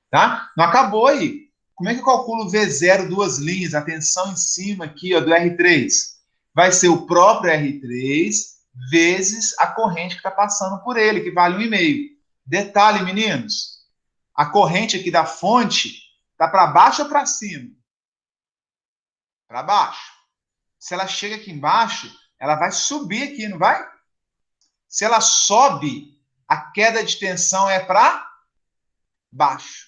Tá? Não acabou aí. Como é que eu calculo V0 duas linhas, a tensão em cima aqui, ó, do R3? Vai ser o próprio R3 vezes a corrente que está passando por ele, que vale 1,5. Detalhe, meninos, a corrente aqui da fonte está para baixo ou para cima? Para baixo. Se ela chega aqui embaixo, ela vai subir aqui, não vai? Se ela sobe, a queda de tensão é para baixo.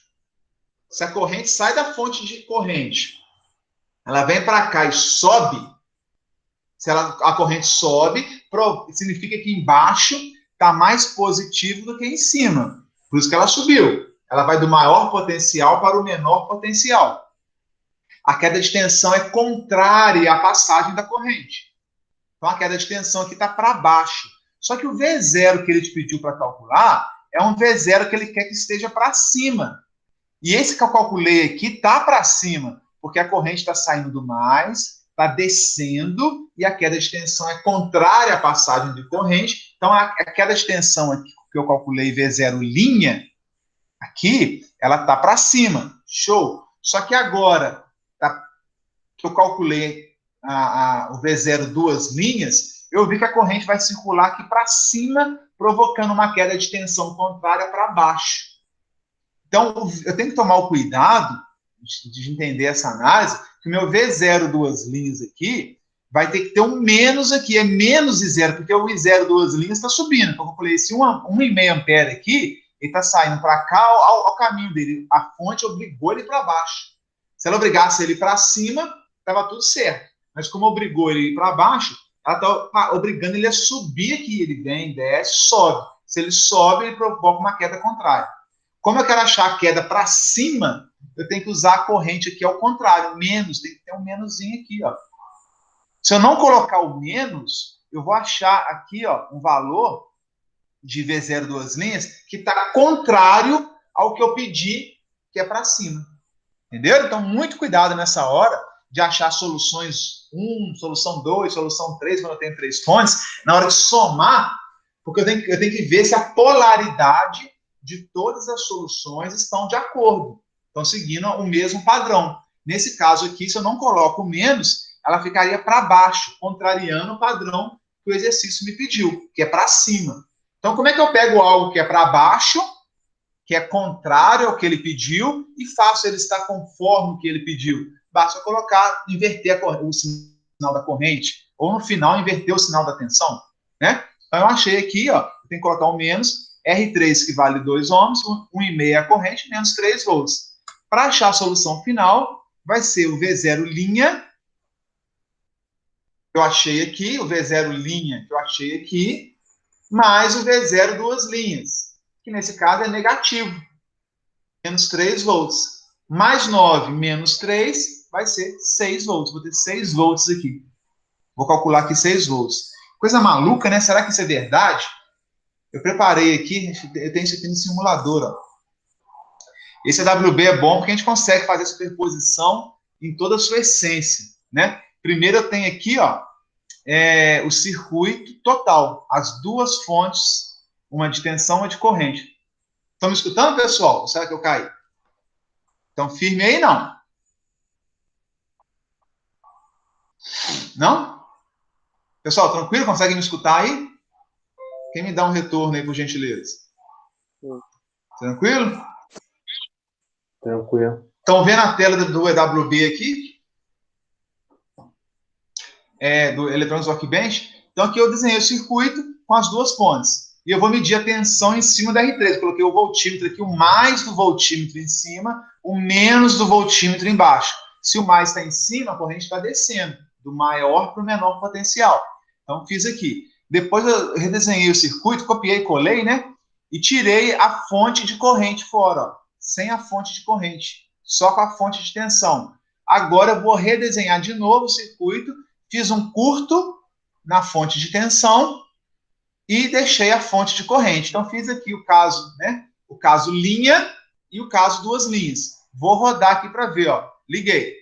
Se a corrente sai da fonte de corrente, ela vem para cá e sobe, se a corrente sobe, significa que embaixo está mais positivo do que em cima. Por isso que ela subiu. Ela vai do maior potencial para o menor potencial. A queda de tensão é contrária à passagem da corrente. Então, a queda de tensão aqui está para baixo. Só que o V0 que ele te pediu para calcular é um V0 que ele quer que esteja para cima. E esse que eu calculei aqui está para cima, porque a corrente está saindo do mais, está descendo, e a queda de tensão é contrária à passagem de corrente. Então, a queda de tensão aqui, que eu calculei V0 linha, aqui, ela está para cima. Show! Só que agora, que eu calculei o V0 duas linhas, eu vi que a corrente vai circular aqui para cima, provocando uma queda de tensão contrária para baixo. Então, eu tenho que tomar o cuidado de entender essa análise, que o meu V0 duas linhas aqui vai ter que ter um menos aqui, é menos I0, porque o I0 duas linhas está subindo. Então, eu calculei esse 1,5 ampere aqui, ele está saindo para cá ao caminho dele. A fonte obrigou ele para baixo. Se ela obrigasse ele para cima, estava tudo certo. Mas como obrigou ele para baixo, ela está obrigando ele a subir aqui. Ele vem, desce, sobe. Se ele sobe, ele provoca uma queda contrária. Como eu quero achar a queda para cima, eu tenho que usar a corrente aqui ao contrário, menos, tem que ter um menusinho aqui, ó. Se eu não colocar o menos, eu vou achar aqui, ó, um valor de V0 duas linhas que está contrário ao que eu pedi, que é para cima. Entendeu? Então, muito cuidado nessa hora de achar soluções 1, solução 2, solução 3, quando eu tenho 3 fontes, na hora de somar, porque eu tenho que ver se a polaridade de todas as soluções estão de acordo, estão seguindo o mesmo padrão. Nesse caso aqui, se eu não coloco menos, ela ficaria para baixo, contrariando o padrão que o exercício me pediu, que é para cima. Então, como é que eu pego algo que é para baixo, que é contrário ao que ele pediu, e faço ele estar conforme o que ele pediu? Basta colocar, inverter o sinal da corrente, ou no final, inverter o sinal da tensão, né? Então, eu achei aqui, ó, eu tenho que colocar o menos, R3, que vale 2 ohms, 1,5 é a corrente, menos 3 volts. Para achar a solução final, vai ser o V0 linha, que eu achei aqui, o V0 linha, que eu achei aqui, mais o V0 duas linhas, que nesse caso é negativo, menos 3 volts. Mais 9 menos 3 vai ser 6 volts. Vou ter 6 volts aqui. Vou calcular aqui 6 volts. Coisa maluca, né? Será que isso é verdade? Eu preparei aqui, eu tenho isso aqui no simulador, ó. Esse AWB é bom porque a gente consegue fazer superposição em toda a sua essência, né? Primeiro eu tenho aqui, ó, o circuito total, as duas fontes, uma de tensão e uma de corrente. Estão me escutando, pessoal? Ou será que eu caí? Estão firme aí, não? Não? Pessoal, tranquilo? Conseguem me escutar aí? Quem me dá um retorno aí, por gentileza? Tranquilo? Tranquilo. Estão vendo a tela do EWB aqui? Do Electronics Workbench? Então, aqui eu desenhei o circuito com as duas pontes. E eu vou medir a tensão em cima da R3. Coloquei o voltímetro aqui, o mais do voltímetro em cima, o menos do voltímetro embaixo. Se o mais está em cima, a corrente está descendo, do maior para o menor potencial. Então, fiz aqui. Depois eu redesenhei o circuito, copiei e colei, né? E tirei a fonte de corrente fora, ó, sem a fonte de corrente, só com a fonte de tensão. Agora eu vou redesenhar de novo o circuito, fiz um curto na fonte de tensão e deixei a fonte de corrente. Então, fiz aqui o caso, né? O caso linha e o caso duas linhas. Vou rodar aqui para ver, ó. Liguei.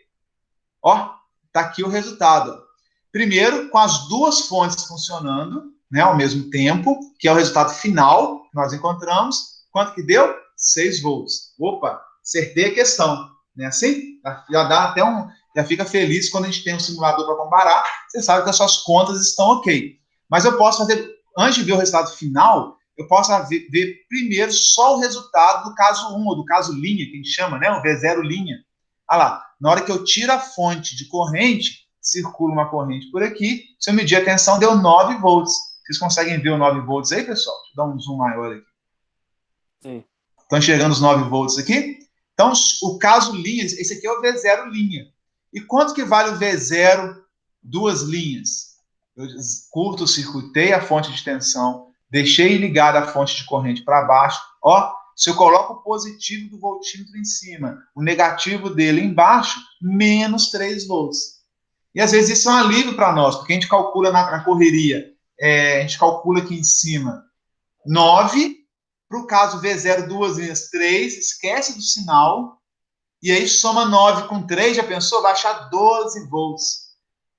Ó, tá aqui o resultado. Ó. Primeiro, com as duas fontes funcionando, né, ao mesmo tempo, que é o resultado final que nós encontramos. Quanto que deu? 6 volts. Opa, acertei a questão. Não é assim? Já dá até já fica feliz quando a gente tem um simulador para comparar. Você sabe que as suas contas estão ok. Mas eu posso fazer, antes de ver o resultado final, eu posso ver primeiro só o resultado do caso 1, ou do caso linha, que a gente chama, né? O V0 linha. Olha lá, na hora que eu tiro a fonte de corrente, circula uma corrente por aqui, se eu medir a tensão, deu 9 volts. Vocês conseguem ver o 9 volts aí, pessoal? Deixa eu dar um zoom maior aqui. Sim. Estão enxergando os 9 volts aqui? Então, o caso linha, esse aqui é o V0 linha. E quanto que vale o V0 duas linhas? Eu curto-circuitei a fonte de tensão, deixei ligada a fonte de corrente para baixo. Ó, se eu coloco o positivo do voltímetro em cima, o negativo dele embaixo, menos 3 volts. E às vezes isso é um alívio para nós, porque a gente calcula na correria, a gente calcula aqui em cima 9, para o caso V0 duas linhas 3, esquece do sinal, e aí soma 9 com 3, já pensou? Vai achar 12 volts.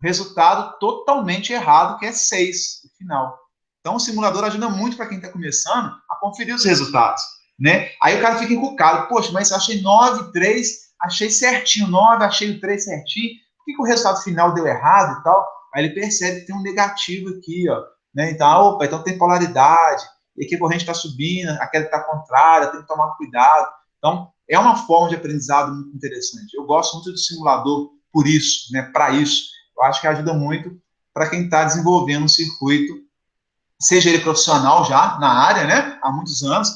Resultado totalmente errado, que é 6 no final. Então o simulador ajuda muito para quem está começando a conferir os resultados, né? Aí o cara fica encucado, poxa, mas eu achei 9, 3, achei certinho 9, achei o 3 certinho, por que o resultado final deu errado e tal? Aí ele percebe que tem um negativo aqui, ó, né? Então, opa, então tem polaridade, e aqui a corrente está subindo, aquela está contrária, tem que tomar cuidado. Então, é uma forma de aprendizado muito interessante. Eu gosto muito do simulador por isso, né? Para isso. Eu acho que ajuda muito para quem está desenvolvendo um circuito, seja ele profissional já, na área, né? Há muitos anos,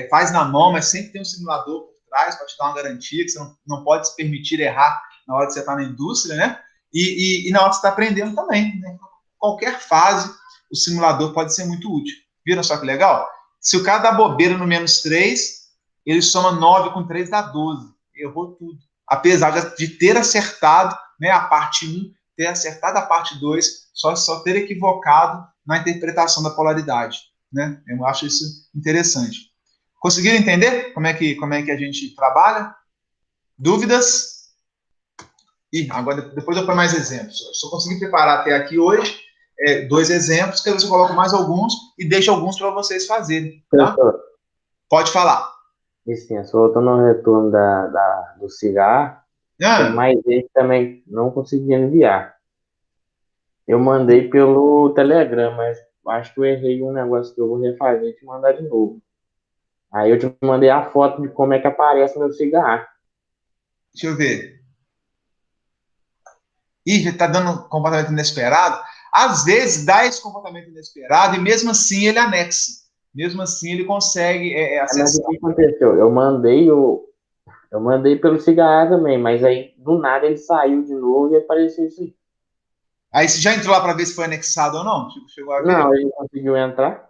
faz na mão, mas sempre tem um simulador por trás para te dar uma garantia, que você não pode se permitir errar na hora que você está na indústria, né? E na hora que você está aprendendo também, né? Qualquer fase, o simulador pode ser muito útil. Viram só que legal? Se o cara dá bobeira no menos 3, ele soma 9 com 3 dá 12. Errou tudo. Apesar de ter acertado, né, a parte 1, ter acertado a parte 2, só ter equivocado na interpretação da polaridade. Né? Eu acho isso interessante. Conseguiram entender como é que a gente trabalha? Dúvidas? Agora depois eu ponho mais exemplos. Eu só consegui preparar até aqui hoje 2 exemplos, que eu coloco mais alguns e deixo alguns para vocês fazerem. Tá? Pode falar. Licença, voltando ao retorno do cigarro, mas ele também não conseguia enviar. Eu mandei pelo Telegram, mas acho que eu errei um negócio que eu vou refazer e te mandar de novo. Aí eu te mandei a foto de como é que aparece meu cigarro. Deixa eu ver. Já está dando comportamento inesperado. Às vezes dá esse comportamento inesperado e mesmo assim ele anexa. Mesmo assim ele consegue acessar. Mas o que aconteceu? Eu mandei pelo cigarro também, mas aí do nada ele saiu de novo e apareceu isso aí. Aí você já entrou lá para ver se foi anexado ou não? Tipo, chegou a ver? Não, ele não conseguiu entrar.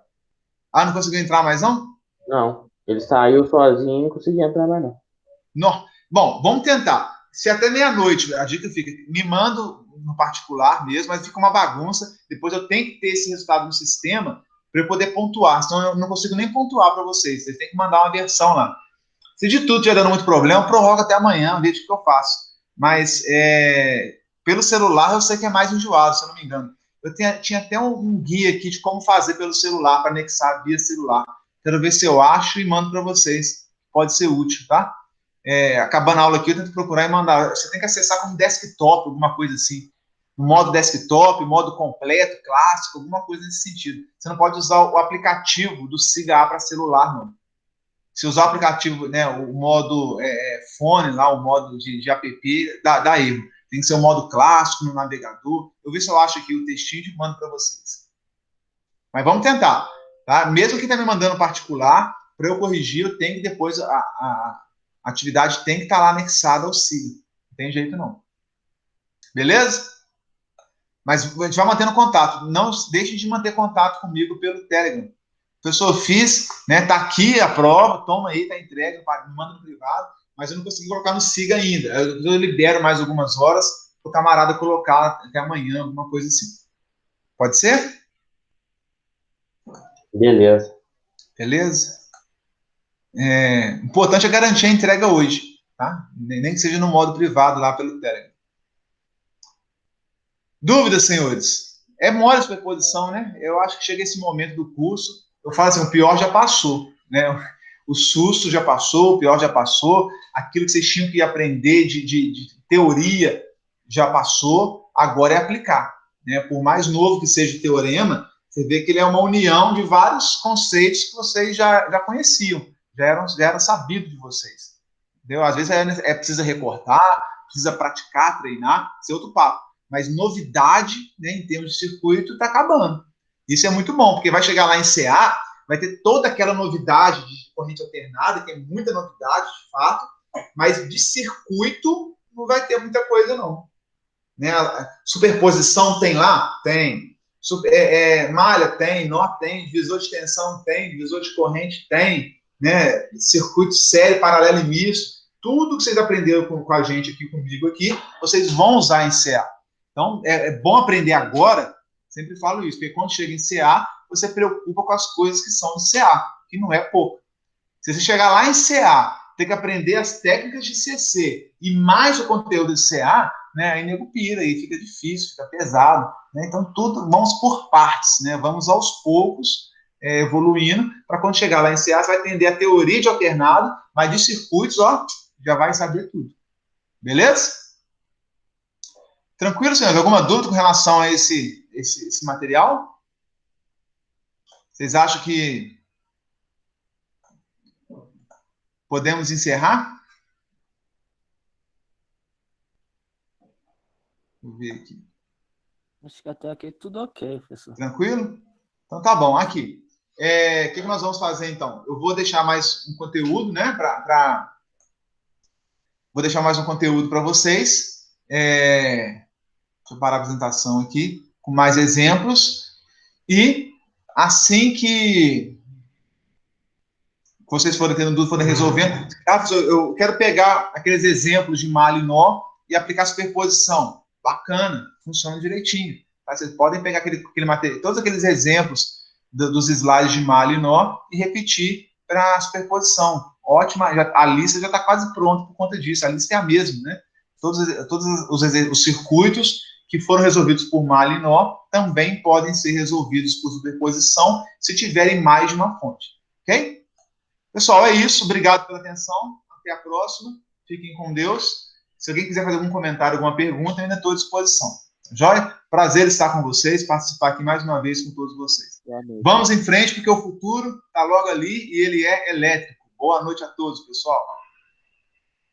Ah, não conseguiu entrar mais não? Não, ele saiu sozinho e não conseguiu entrar mais não. Não. Bom, vamos tentar. Se até meia-noite, a dica fica, me manda no particular mesmo, mas fica uma bagunça. Depois eu tenho que ter esse resultado no sistema para eu poder pontuar. Senão eu não consigo nem pontuar para vocês. Vocês têm que mandar uma versão lá. Se de tudo estiver dando muito problema, eu prorrogo até amanhã, vejo o que eu faço. Mas pelo celular eu sei que é mais enjoado, se eu não me engano. tinha até um guia aqui de como fazer pelo celular, para anexar via celular. Quero ver se eu acho e mando para vocês. Pode ser útil, tá? Acabando a aula aqui, eu tento procurar e mandar. Você tem que acessar como desktop, alguma coisa assim. No modo desktop, modo completo, clássico, alguma coisa nesse sentido. Você não pode usar o aplicativo do SIGA para celular, não. Se usar o aplicativo, né, o modo fone, lá, o modo de app, dá erro. Tem que ser o modo clássico no navegador. Eu ver se eu acho aqui o textinho e mando para vocês. Mas vamos tentar. Tá? Mesmo que está me mandando particular, para eu corrigir, eu tenho que depois a atividade tem que estar lá anexada ao SIGA. Não tem jeito não. Beleza? Mas a gente vai mantendo contato. Não deixe de manter contato comigo pelo Telegram. Professor, fiz, né? Tá aqui a prova, toma aí, tá entregue, me manda no privado, mas eu não consegui colocar no SIGA ainda. Eu libero mais algumas horas para o camarada colocar até amanhã, alguma coisa assim. Pode ser? Beleza. Beleza? Importante é garantir a entrega hoje, tá? Nem que seja no modo privado lá pelo Telegram. Dúvidas, senhores? É mole a superposição, né? Eu acho que chega esse momento do curso, eu falo assim, o pior já passou, né? O susto já passou, o pior já passou, aquilo que vocês tinham que aprender de teoria já passou, agora é aplicar, né? Por mais novo que seja o teorema, você vê que ele é uma união de vários conceitos que vocês já conheciam, já eram sabidos de vocês, entendeu? Às vezes precisa recortar, precisa praticar, treinar, isso é outro papo. Mas novidade, né, em termos de circuito, está acabando. Isso é muito bom, porque vai chegar lá em CA, vai ter toda aquela novidade de corrente alternada, que é muita novidade, de fato, mas de circuito não vai ter muita coisa, não. Né? Superposição tem lá? Tem. Malha tem, nó tem, divisor de tensão tem, divisor de corrente tem, né? Circuito série, paralelo e misto. Tudo que vocês aprenderam com a gente aqui, comigo aqui, vocês vão usar em CA. Então, é bom aprender agora, sempre falo isso, porque quando chega em CA, você preocupa com as coisas que são de CA, que não é pouco. Se você chegar lá em CA, ter que aprender as técnicas de CC e mais o conteúdo de CA, né, aí nego pira, aí fica difícil, fica pesado. Né? Então, tudo, vamos por partes, né? Vamos aos poucos evoluindo, para quando chegar lá em CA, você vai entender a teoria de alternado, mas de circuitos, ó, já vai saber tudo. Beleza? Tranquilo, senhores? Alguma dúvida com relação a esse material? Vocês acham que podemos encerrar? Vou ver aqui. Acho que até aqui tudo ok, professor. Tranquilo? Então tá bom. Aqui. O que nós vamos fazer então? Eu vou deixar mais um conteúdo, né? Vou deixar mais um conteúdo para vocês. Deixa eu parar a apresentação aqui, com mais exemplos. E assim que vocês forem tendo dúvida, forem resolvendo, eu quero pegar aqueles exemplos de malha e nó e aplicar superposição. Bacana, funciona direitinho. Tá? Vocês podem pegar aquele material, todos aqueles exemplos dos slides de malha e nó e repetir para a superposição. Ótima, a lista já está quase pronta por conta disso. A lista é a mesma, né? Todos os circuitos que foram resolvidos por malha e nó também podem ser resolvidos por superposição se tiverem mais de uma fonte. Ok? Pessoal, é isso. Obrigado pela atenção. Até a próxima. Fiquem com Deus. Se alguém quiser fazer algum comentário, alguma pergunta, ainda estou à disposição. Joia? Prazer estar com vocês, participar aqui mais uma vez com todos vocês. Vamos em frente, porque o futuro está logo ali e ele é elétrico. Boa noite a todos, pessoal.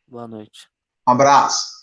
Boa noite. Um abraço.